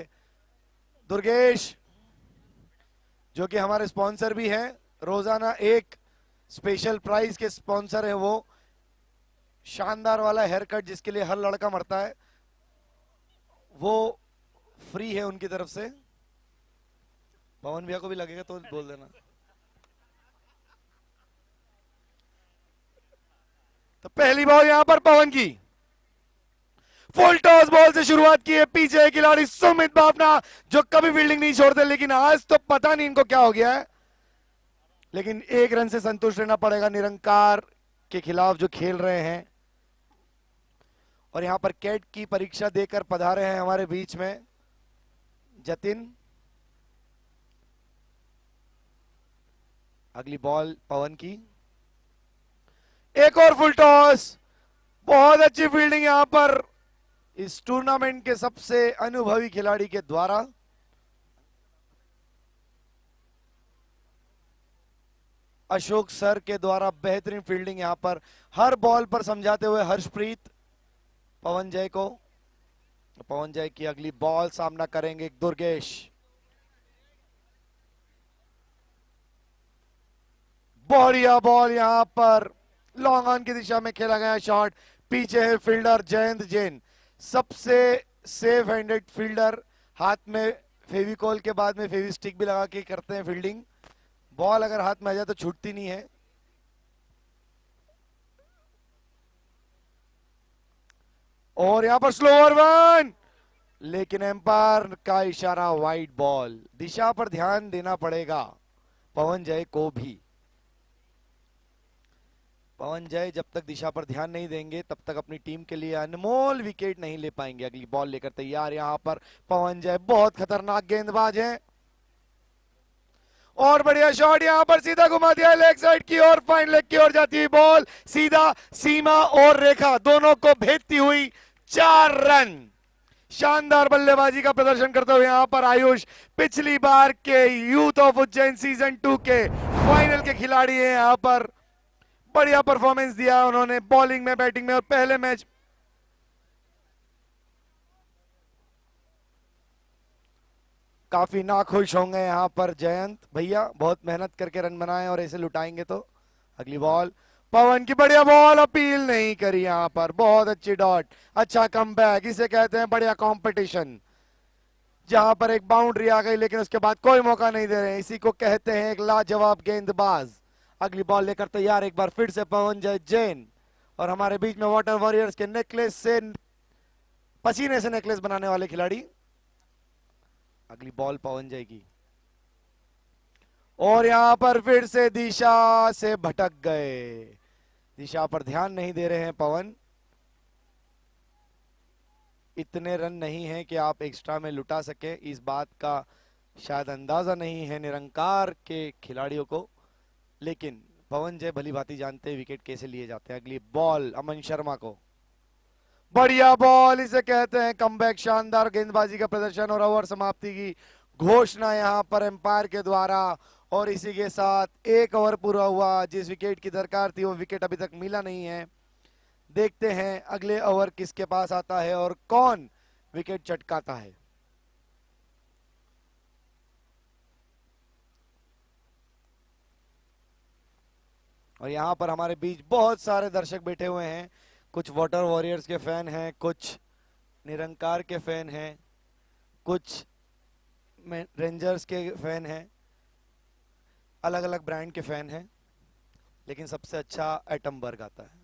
A: दुर्गेश, जो कि हमारे स्पॉन्सर भी हैं। रोजाना एक स्पेशल प्राइज के स्पॉन्सर हैं वो। शानदार वाला हेयर कट जिसके लिए हर लड़का मरता है, वो फ्री है उनकी तरफ से। पवन भैया को भी लगेगा तो बोल देना। तो पहली बॉल यहां पर पवन की, फुल टॉस बॉल से शुरुआत की है पीछे खिलाड़ी सुमित बापना, जो कभी फील्डिंग नहीं छोड़ते, लेकिन आज तो पता नहीं इनको क्या हो गया है। लेकिन एक रन से संतुष्ट रहना पड़ेगा निरंकार के खिलाफ जो खेल रहे हैं। और यहां पर कैट की परीक्षा देकर पधारे हैं हमारे बीच में जतिन। अगली बॉल पवन की, एक और फुल टॉस। बहुत अच्छी फील्डिंग यहां पर इस टूर्नामेंट के सबसे अनुभवी खिलाड़ी के द्वारा। अशोक सर के द्वारा बेहतरीन फील्डिंग यहां पर हर बॉल पर समझाते हुए हर्षप्रीत पवन जय को। पवन जय की अगली बॉल सामना करेंगे दुर्गेश। बढ़िया बॉल यहां पर लॉन्ग ऑन की दिशा में खेला गया शॉट। पीछे है फील्डर जयंत जैन, सबसे सेफ हैंडेड फील्डर, हाथ में फेविकॉल के बाद में फेविस्टिक भी लगा के करते हैं फील्डिंग। बॉल अगर हाथ में आ जाए तो छूटती नहीं है। और यहां पर स्लोअर वन, लेकिन एम्पायर का इशारा वाइड बॉल, दिशा पर ध्यान देना पड़ेगा पवन जय को भी। पवन जय जब तक दिशा पर ध्यान नहीं देंगे तब तक अपनी टीम के लिए अनमोल विकेट नहीं ले पाएंगे। अगली बॉल लेकर तैयार यहां पर पवन जय, बहुत खतरनाक गेंदबाज हैं और बढ़िया शॉट यहां पर सीधा घुमा दिया लेग साइड की ओर, फाइन लेग की ओर जाती हुई बॉल सीधा सीमा और रेखा दोनों को भेदती हुई 4 रन। शानदार बल्लेबाजी का प्रदर्शन करते हुए यहां पर आयुष पिछली बार के यूथ ऑफ उज्जैन सीजन 2 के फाइनल के खिलाड़ी हैं। यहां पर बढ़िया परफॉर्मेंस दिया उन्होंने बॉलिंग में, बैटिंग में और पहले मैच काफी नाखुश होंगे यहां पर जयंत भैया, बहुत मेहनत करके रन बनाए और ऐसे लुटाएंगे तो। अगली बॉल पवन की, बढ़िया बॉल, अपील नहीं करी यहां पर, बहुत अच्छी डॉट, अच्छा कमबैक, इसे कहते हैं बढ़िया कंपटीशन। जहां पर एक बाउंड्री आ गई लेकिन उसके बाद कोई मौका नहीं दे रहे हैं, इसी को कहते हैं एक लाजवाब गेंदबाज। अगली बॉल लेकर तैयार एक बार फिर से पवन जय जैन और हमारे बीच में वाटर वॉरियर्स के नेकलेस से पसीने से नेकलेस बनाने वाले खिलाड़ी। अगली बॉल पवन जय की और यहां पर फिर से दिशा से भटक गए, दिशा पर ध्यान नहीं दे रहे हैं पवन। इतने रन नहीं है कि आप एक्स्ट्रा में लुटा सके, इस बात का शायद अंदाजा नहीं है निरंकार के खिलाड़ियों को, लेकिन पवन जय भली भांति जानते हैं विकेट कैसे लिए जाते हैं। अगली बॉल अमन शर्मा को, बढ़िया बॉल, इसे कहते हैं कमबैक, शानदार गेंदबाजी का प्रदर्शन और ओवर समाप्ति की घोषणा यहां पर एम्पायर के द्वारा। और इसी के साथ एक ओवर पूरा हुआ, जिस विकेट की दरकार थी वो विकेट अभी तक मिला नहीं है। देखते हैं अगले ओवर किसके पास आता है और कौन विकेट चटकाता है। और यहां पर हमारे बीच बहुत सारे दर्शक बैठे हुए हैं, कुछ वाटर वॉरियर्स के फैन हैं, कुछ निरंकार के फैन हैं, कुछ रेंजर्स के फैन हैं, अलग अलग ब्रांड के फैन हैं, लेकिन सबसे अच्छा एटमबर्ग आता है।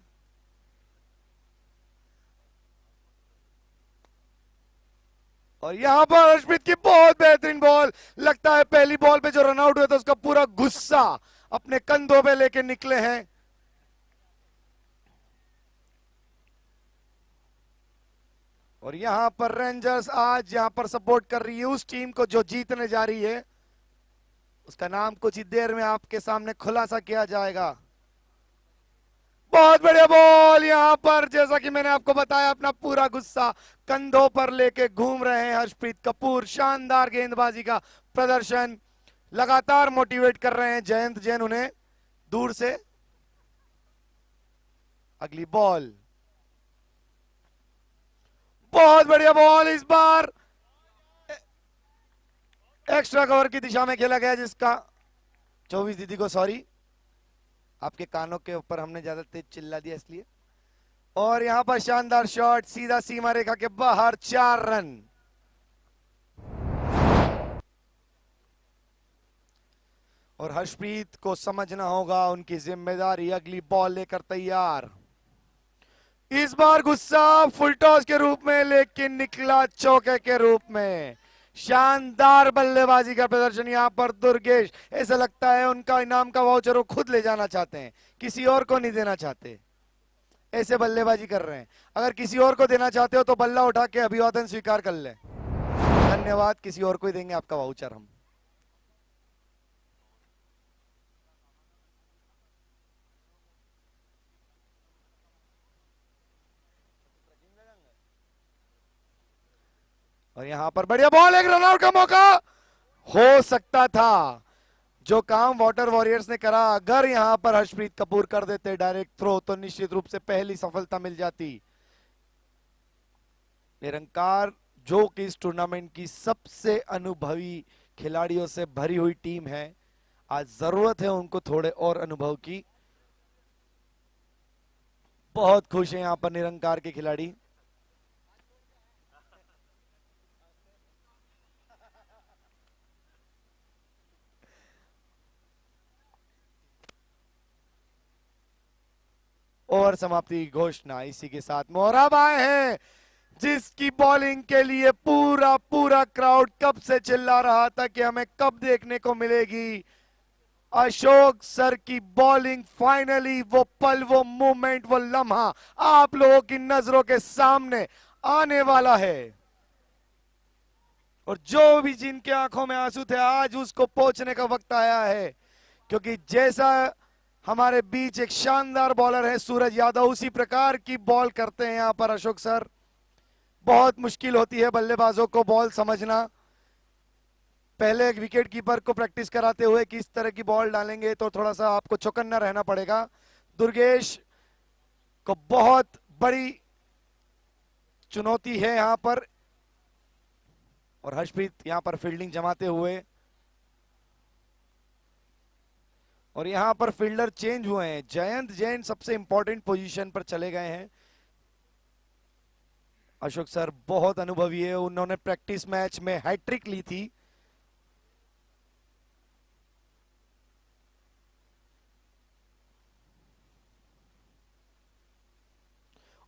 A: और यहां पर हर्षप्रीत की बहुत बेहतरीन बॉल, लगता है पहली बॉल पे जो रनआउट हुआ था उसका पूरा गुस्सा अपने कंधों पे लेके निकले हैं। और यहां पर रेंजर्स आज यहां पर सपोर्ट कर रही है उस टीम को जो जीतने जा रही है, उसका नाम कुछ ही देर में आपके सामने खुलासा किया जाएगा। बहुत बढ़िया बॉल यहां पर, जैसा कि मैंने आपको बताया अपना पूरा गुस्सा कंधों पर लेके घूम रहे हैं हर्षप्रीत कपूर, शानदार गेंदबाजी का प्रदर्शन, लगातार मोटिवेट कर रहे हैं जयंत जैन उन्हें दूर से। अगली बॉल, बहुत बढ़िया बॉल, इस बार एक्स्ट्रा कवर की दिशा में खेला गया, जिसका 24 दीदी को सॉरी, आपके कानों के ऊपर हमने ज्यादा तेज चिल्ला दिया इसलिए। और यहां पर शानदार शॉट, सीधा सीमा रेखा के बाहर, 4 रन। और हर्षप्रीत को समझना होगा उनकी जिम्मेदारी। अगली बॉल लेकर तैयार, इस बार गुस्सा फुल टॉस के रूप में लेकिन निकला चौके के रूप में। शानदार बल्लेबाजी का प्रदर्शन यहां पर दुर्गेश, ऐसा लगता है उनका इनाम का वाउचर वो खुद ले जाना चाहते हैं, किसी और को नहीं देना चाहते, ऐसे बल्लेबाजी कर रहे हैं। अगर किसी और को देना चाहते हो तो बल्ला उठा के अभिवादन स्वीकार कर ले, धन्यवाद, किसी और को ही देंगे आपका वाउचर हम। और यहां पर बढ़िया बॉल, एक रनआउट का मौका हो सकता था। जो काम वाटर वॉरियर्स ने करा, अगर यहां पर हर्षप्रीत कपूर कर देते डायरेक्ट थ्रो तो निश्चित रूप से पहली सफलता मिल जाती। निरंकार जो कि इस टूर्नामेंट की सबसे अनुभवी खिलाड़ियों से भरी हुई टीम है, आज जरूरत है उनको थोड़े और अनुभव की। बहुत खुश है यहां पर निरंकार के खिलाड़ी। ओवर समाप्ति घोषणा, इसी के साथ मोहराब आए हैं जिसकी बॉलिंग के लिए पूरा पूरा क्राउड कब से चिल्ला रहा था कि हमें कब देखने को मिलेगी। अशोक सर की बॉलिंग, फाइनली वो पल, वो मोमेंट, वो लम्हा आप लोगों की नजरों के सामने आने वाला है। और जो भी जिनके आंखों में आंसू थे, आज उसको पहुंचने का वक्त आया है। क्योंकि जैसा हमारे बीच एक शानदार बॉलर है सूरज यादव, उसी प्रकार की बॉल करते हैं यहां पर अशोक सर। बहुत मुश्किल होती है बल्लेबाजों को बॉल समझना। पहले एक विकेट कीपर को प्रैक्टिस कराते हुए कि इस तरह की बॉल डालेंगे तो थोड़ा सा आपको चौकन्ना रहना पड़ेगा। दुर्गेश को बहुत बड़ी चुनौती है यहां पर, और हर्षप्रीत यहां पर फील्डिंग जमाते हुए, और यहां पर फील्डर चेंज हुए हैं। जयंत जैन सबसे इंपॉर्टेंट पोजीशन पर चले गए हैं। अशोक सर बहुत अनुभवी है, उन्होंने प्रैक्टिस मैच में हैट्रिक ली थी।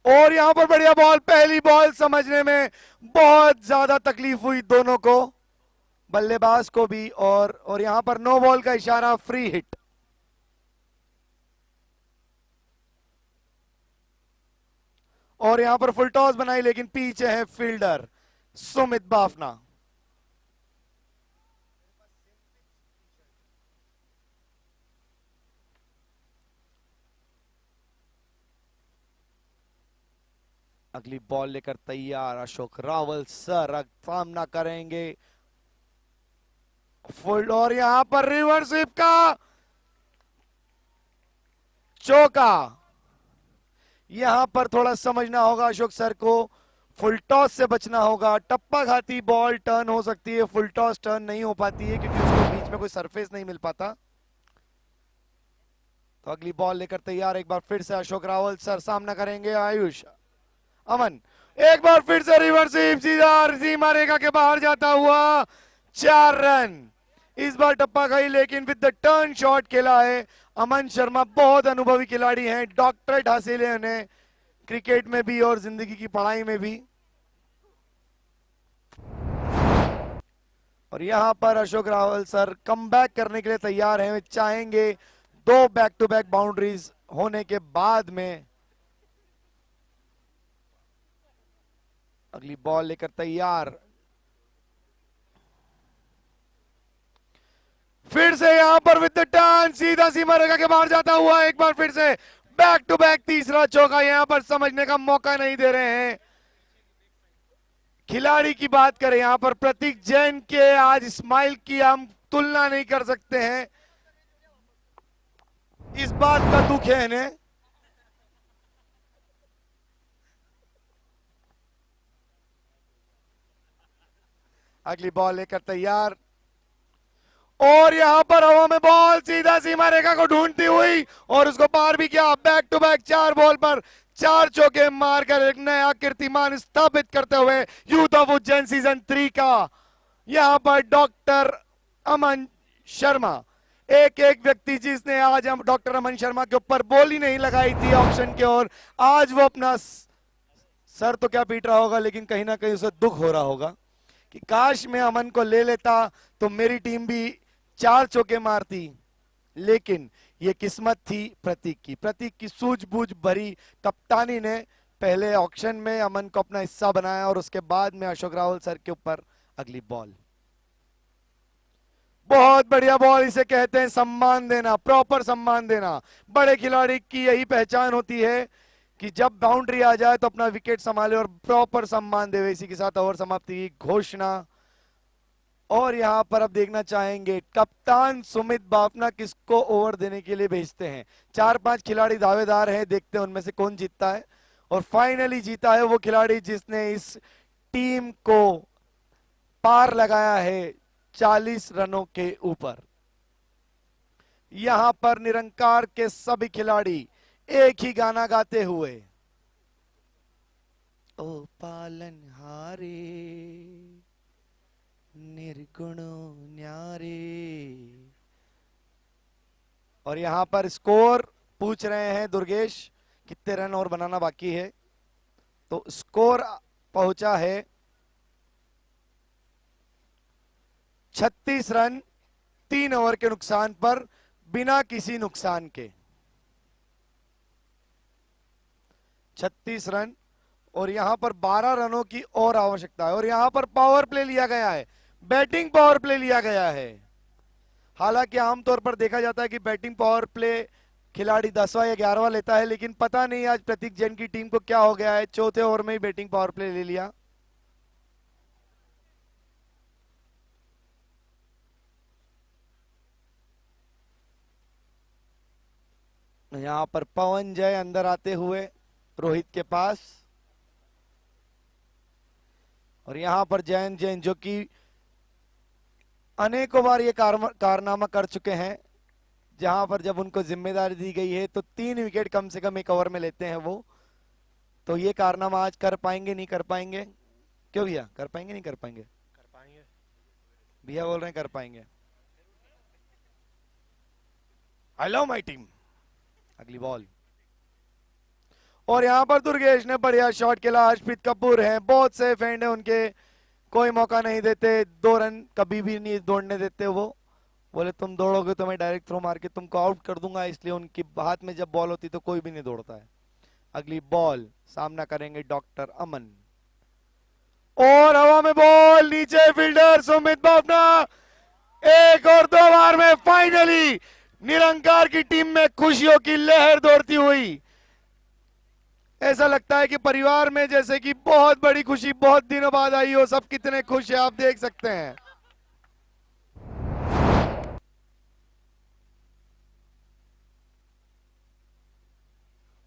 A: और यहां पर बढ़िया बॉल, पहली बॉल समझने में बहुत ज्यादा तकलीफ हुई दोनों को, बल्लेबाज को भी, और यहां पर नो बॉल का इशारा, फ्री हिट। और यहां पर फुल टॉस बनाई, लेकिन पीछे है फील्डर सुमित बाफना। अगली बॉल लेकर तैयार अशोक रावल सर, सामना करेंगे फुल, और यहां पर रिवर्स स्वीप का चौका। यहां पर थोड़ा समझना होगा अशोक सर को, फुल टॉस से बचना होगा। टप्पा खाती बॉल टर्न हो सकती है, फुल टॉस टर्न नहीं हो पाती है क्योंकि उसको बीच में कोई सरफेस नहीं मिल पाता। तो अगली बॉल लेकर तैयार एक बार फिर से अशोक रावल सर, सामना करेंगे आयुष अमन। एक बार फिर से रिवर्स स्वीप, सीधा सीमा रेखा के बाहर जाता हुआ 4 रन। इस बार टप्पा खाई, लेकिन विद द टर्न शॉट खेला है। अमन शर्मा बहुत अनुभवी खिलाड़ी हैं, डॉक्टरेट हासिल है उन्हें क्रिकेट में भी और जिंदगी की पढ़ाई में भी। और यहां पर अशोक रावल सर कमबैक करने के लिए तैयार हैं, वे चाहेंगे 2 बैक टू बैक बाउंड्रीज होने के बाद में। अगली बॉल लेकर तैयार, फिर से यहां पर विद द टर्न, सीधा सीमा रेखा के बाहर जाता हुआ एक बार फिर से बैक टू बैक तीसरा चौका। यहां पर समझने का मौका नहीं दे रहे हैं। खिलाड़ी की बात करें यहां पर प्रतीक जैन के आज स्माइल की हम तुलना नहीं कर सकते हैं, इस बात का दुख है इन्हें। अगली बॉल लेकर तैयार, और यहां पर हवा में बॉल सीधा सीमा रेखा को ढूंढती हुई, और उसको पार भी किया। बैक टू बैक 4 बॉल पर 4 चौके मारकर एक नया कीर्तिमान स्थापित करते हुए यूथ ऑफ उज्जैन सीजन 3 का यहां पर डॉक्टर अमन शर्मा, एक एक व्यक्ति जिसने आज हम डॉक्टर अमन शर्मा के ऊपर बोली नहीं लगाई थी ऑक्शन के, और आज वो अपना सर तो क्या पीट रहा होगा, लेकिन कहीं ना कहीं उसे दुख हो रहा होगा कि काश मैं अमन को ले लेता तो मेरी टीम भी 4 चौके मारती। लेकिन ये किस्मत थी प्रतीक की, प्रतीक की सूझबूझ भरी कप्तानी ने पहले ऑक्शन में अमन को अपना हिस्सा बनाया, और उसके बाद में अशोक रावल सर के ऊपर अगली बॉल। बहुत बढ़िया बॉल, इसे कहते हैं सम्मान देना, प्रॉपर सम्मान देना। बड़े खिलाड़ी की यही पहचान होती है कि जब बाउंड्री आ जाए तो अपना विकेट संभाले और प्रॉपर सम्मान देवे। इसी के साथ ओवर समाप्ति की घोषणा। और यहां पर अब देखना चाहेंगे कप्तान सुमित बाफना किसको ओवर देने के लिए भेजते हैं। 4-5 खिलाड़ी दावेदार हैं, देखते हैं उनमें से कौन जीतता है। और फाइनली जीता है वो खिलाड़ी जिसने इस टीम को पार लगाया है 40 रनों के ऊपर। यहां पर निरंकार के सभी खिलाड़ी एक ही गाना गाते हुए, ओ पालनहारे निर्गुणों न्यारे। और यहां पर स्कोर पूछ रहे हैं दुर्गेश कितने रन और बनाना बाकी है। तो स्कोर पहुंचा है 36 रन 3 ओवर के नुकसान पर, बिना किसी नुकसान के 36 रन, और यहां पर 12 रनों की और आवश्यकता है। और यहां पर पावर प्ले लिया गया है, बैटिंग पावर प्ले लिया गया है। हालांकि आमतौर पर देखा जाता है कि बैटिंग पावर प्ले खिलाड़ी 10वां या 11वां लेता है, लेकिन पता नहीं आज प्रतीक जैन की टीम को क्या हो गया है, चौथे ओवर में ही बैटिंग पावर प्ले ले लिया। यहां पर पवन जय अंदर आते हुए रोहित के पास, और यहां पर जयंत जैन जो कि अनेकों बार ये कारनामा कर चुके हैं, जहां पर जब उनको जिम्मेदारी दी गई है तो 3 विकेट कम से कम एक ओवर में लेते हैं वो। तो ये कारनामा आज कर पाएंगे नहीं कर पाएंगे? क्यों भैया, कर पाएंगे नहीं कर पाएंगे?
E: कर पाएंगे
A: भैया बोल रहे हैं कर पाएंगे। I love my team. अगली बॉल, और यहां पर दुर्गेश ने बढ़िया शॉट खेला। हर्षप्रीत कपूर है, बहुत से फ्रेंड है उनके, कोई मौका नहीं देते, 2 रन कभी भी नहीं दौड़ने देते। वो बोले तुम दौड़ोगे तो मैं डायरेक्ट थ्रो मार के तुमको आउट कर दूंगा, इसलिए उनकी हाथ में जब बॉल होती तो कोई भी नहीं दौड़ता है। अगली बॉल, सामना करेंगे डॉक्टर अमन, और हवा में बॉल, नीचे फील्डर सुमित भावना, 1 और 2 बार में फाइनली निरंकार की टीम में खुशियों की लहर दौड़ती हुई। ऐसा लगता है कि परिवार में जैसे कि बहुत बड़ी खुशी बहुत दिनों बाद आई हो, सब कितने खुश है आप देख सकते हैं।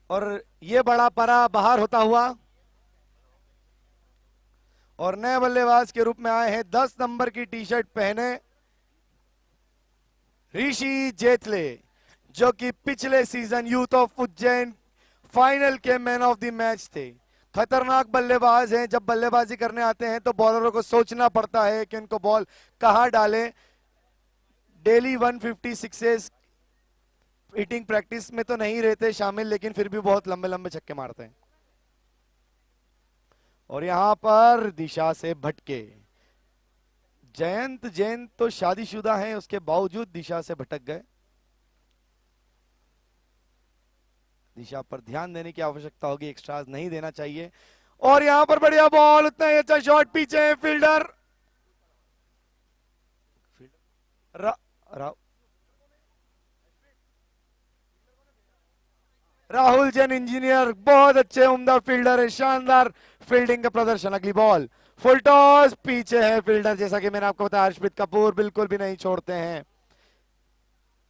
A: और ये बड़ा परा बाहर होता हुआ, और नए बल्लेबाज के रूप में आए हैं 10 नंबर की टी शर्ट पहने ऋषि जेतले, जो कि पिछले season youth of Ujjain final के मैन ऑफ द मैच थे। खतरनाक बल्लेबाज हैं, जब बल्लेबाजी करने आते हैं तो बॉलरों को सोचना पड़ता है कि उनको बॉल कहां डालें। डेली 156 हिटिंग प्रैक्टिस में तो नहीं रहते शामिल, लेकिन फिर भी बहुत लंबे लंबे छक्के मारते हैं। और यहां पर दिशा से भटके, जयंत जैन तो शादीशुदा हैं, उसके बावजूद दिशा से भटक गए। दिशा पर ध्यान देने की आवश्यकता होगी, एक्स्ट्रास नहीं देना चाहिए। और यहां पर बढ़िया बॉल, उतना ही अच्छा शॉट, पीछे है फील्डर राहुल जैन इंजीनियर, बहुत अच्छे उम्दा फील्डर है, शानदार फील्डिंग का प्रदर्शन। अगली बॉल, फुल टॉस, पीछे है फील्डर, जैसा कि मैंने आपको बताया हर्षप्रीत कपूर बिल्कुल भी नहीं छोड़ते हैं।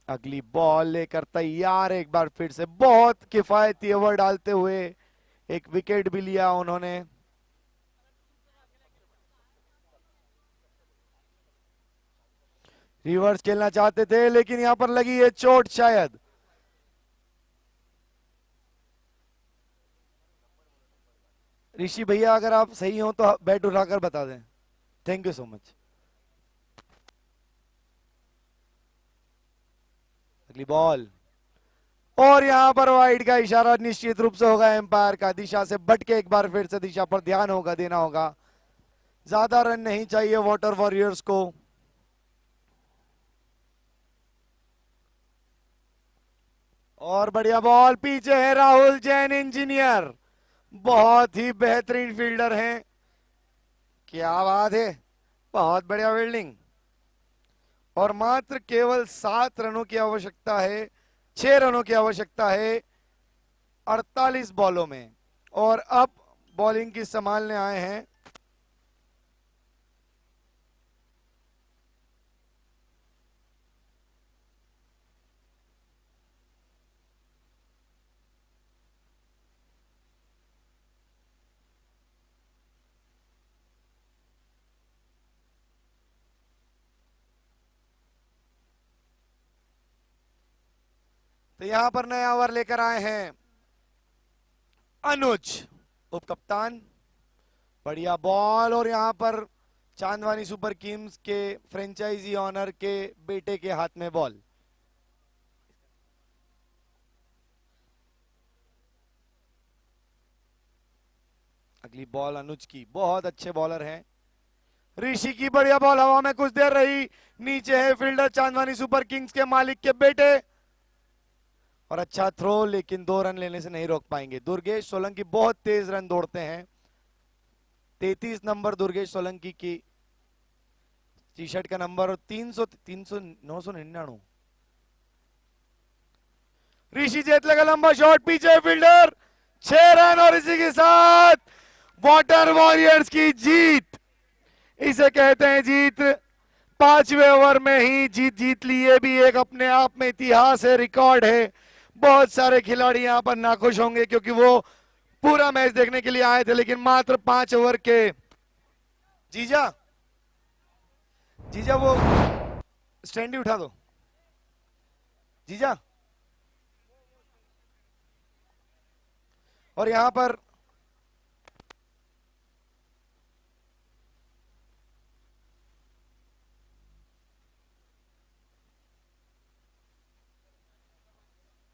A: अगली बॉल लेकर तैयार, एक बार फिर से बहुत किफायती ओवर डालते हुए एक विकेट भी लिया उन्होंने। रिवर्स खेलना चाहते थे, लेकिन यहां पर लगी है चोट शायद। ऋषि भैया अगर आप सही हो तो बैट उठाकर बता दें। Thank you so much. अगली बॉल, और यहां पर वाइड का इशारा निश्चित रूप से होगा एम्पायर का। दिशा से भटके, एक बार फिर से दिशा पर ध्यान होगा देना होगा। ज्यादा रन नहीं चाहिए वाटर वॉरियर्स को। और बढ़िया बॉल, पीछे है राहुल जैन इंजीनियर, बहुत ही बेहतरीन फील्डर हैं। क्या बात है, बहुत बढ़िया फील्डिंग। और मात्र केवल 7 रनों की आवश्यकता है, 6 रनों की आवश्यकता है 48 बॉलों में। और अब बॉलिंग की संभालने आए हैं तो यहां पर नया ओवर लेकर आए हैं अनुज, उपकप्तान। बढ़िया बॉल, और यहां पर चांदवानी सुपर किंग्स के फ्रेंचाइजी ऑनर के बेटे के हाथ में बॉल। अगली बॉल अनुज की, बहुत अच्छे बॉलर हैं। ऋषि की बढ़िया बॉल हवा में कुछ देर रही, नीचे है फील्डर चांदवानी सुपर किंग्स के मालिक के बेटे, और अच्छा थ्रो, लेकिन 2 रन लेने से नहीं रोक पाएंगे। दुर्गेश सोलंकी बहुत तेज रन दौड़ते हैं। 33 नंबर दुर्गेश सोलंकी की टी शर्ट का नंबर, और 999। ऋषि जेतले का लंबा शॉट, पीछे फील्डर, 6 रन, और इसी के साथ वाटर वॉरियर्स की जीत। इसे कहते हैं जीत। 5वें ओवर में ही जीत ली। ये भी एक अपने आप में इतिहास है, रिकॉर्ड है। बहुत सारे खिलाड़ी यहां पर नाखुश होंगे क्योंकि वो पूरा मैच देखने के लिए आए थे, लेकिन मात्र 5 ओवर के। जीजा जीजा वो स्टैंड ही उठा दो जीजा। और यहां पर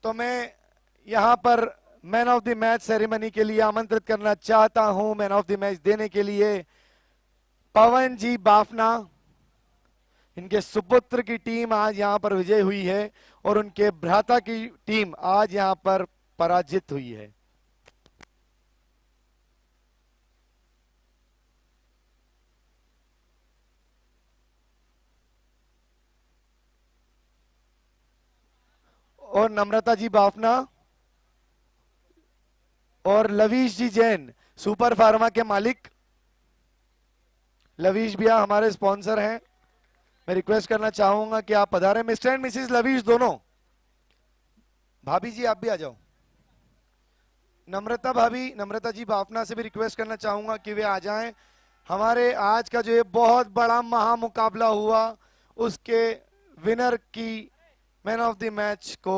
A: तो मैं यहां पर man of the match ceremony के लिए आमंत्रित करना चाहता हूं। मैन ऑफ द मैच देने के लिए पवन जी बाफना, इनके सुपुत्र की टीम आज यहां पर विजय हुई है और उनके भ्राता की टीम आज यहां पर पराजित हुई है। और नम्रता जी बाफना और लवीश जी जैन, सुपर फार्मा के मालिक। लवीश भैया हमारे स्पॉन्सर हैं। मैं रिक्वेस्ट करना चाहूंगा कि आप पधारें, मिस्टर एंड मिसेस लवीश दोनों। भाभी जी आप भी आ जाओ। नम्रता भाभी, नम्रता जी बाफना से भी रिक्वेस्ट करना चाहूंगा कि वे आ जाएं। हमारे आज का जो ये बहुत बड़ा महामुकाबला हुआ, उसके विनर की मैन ऑफ द मैच को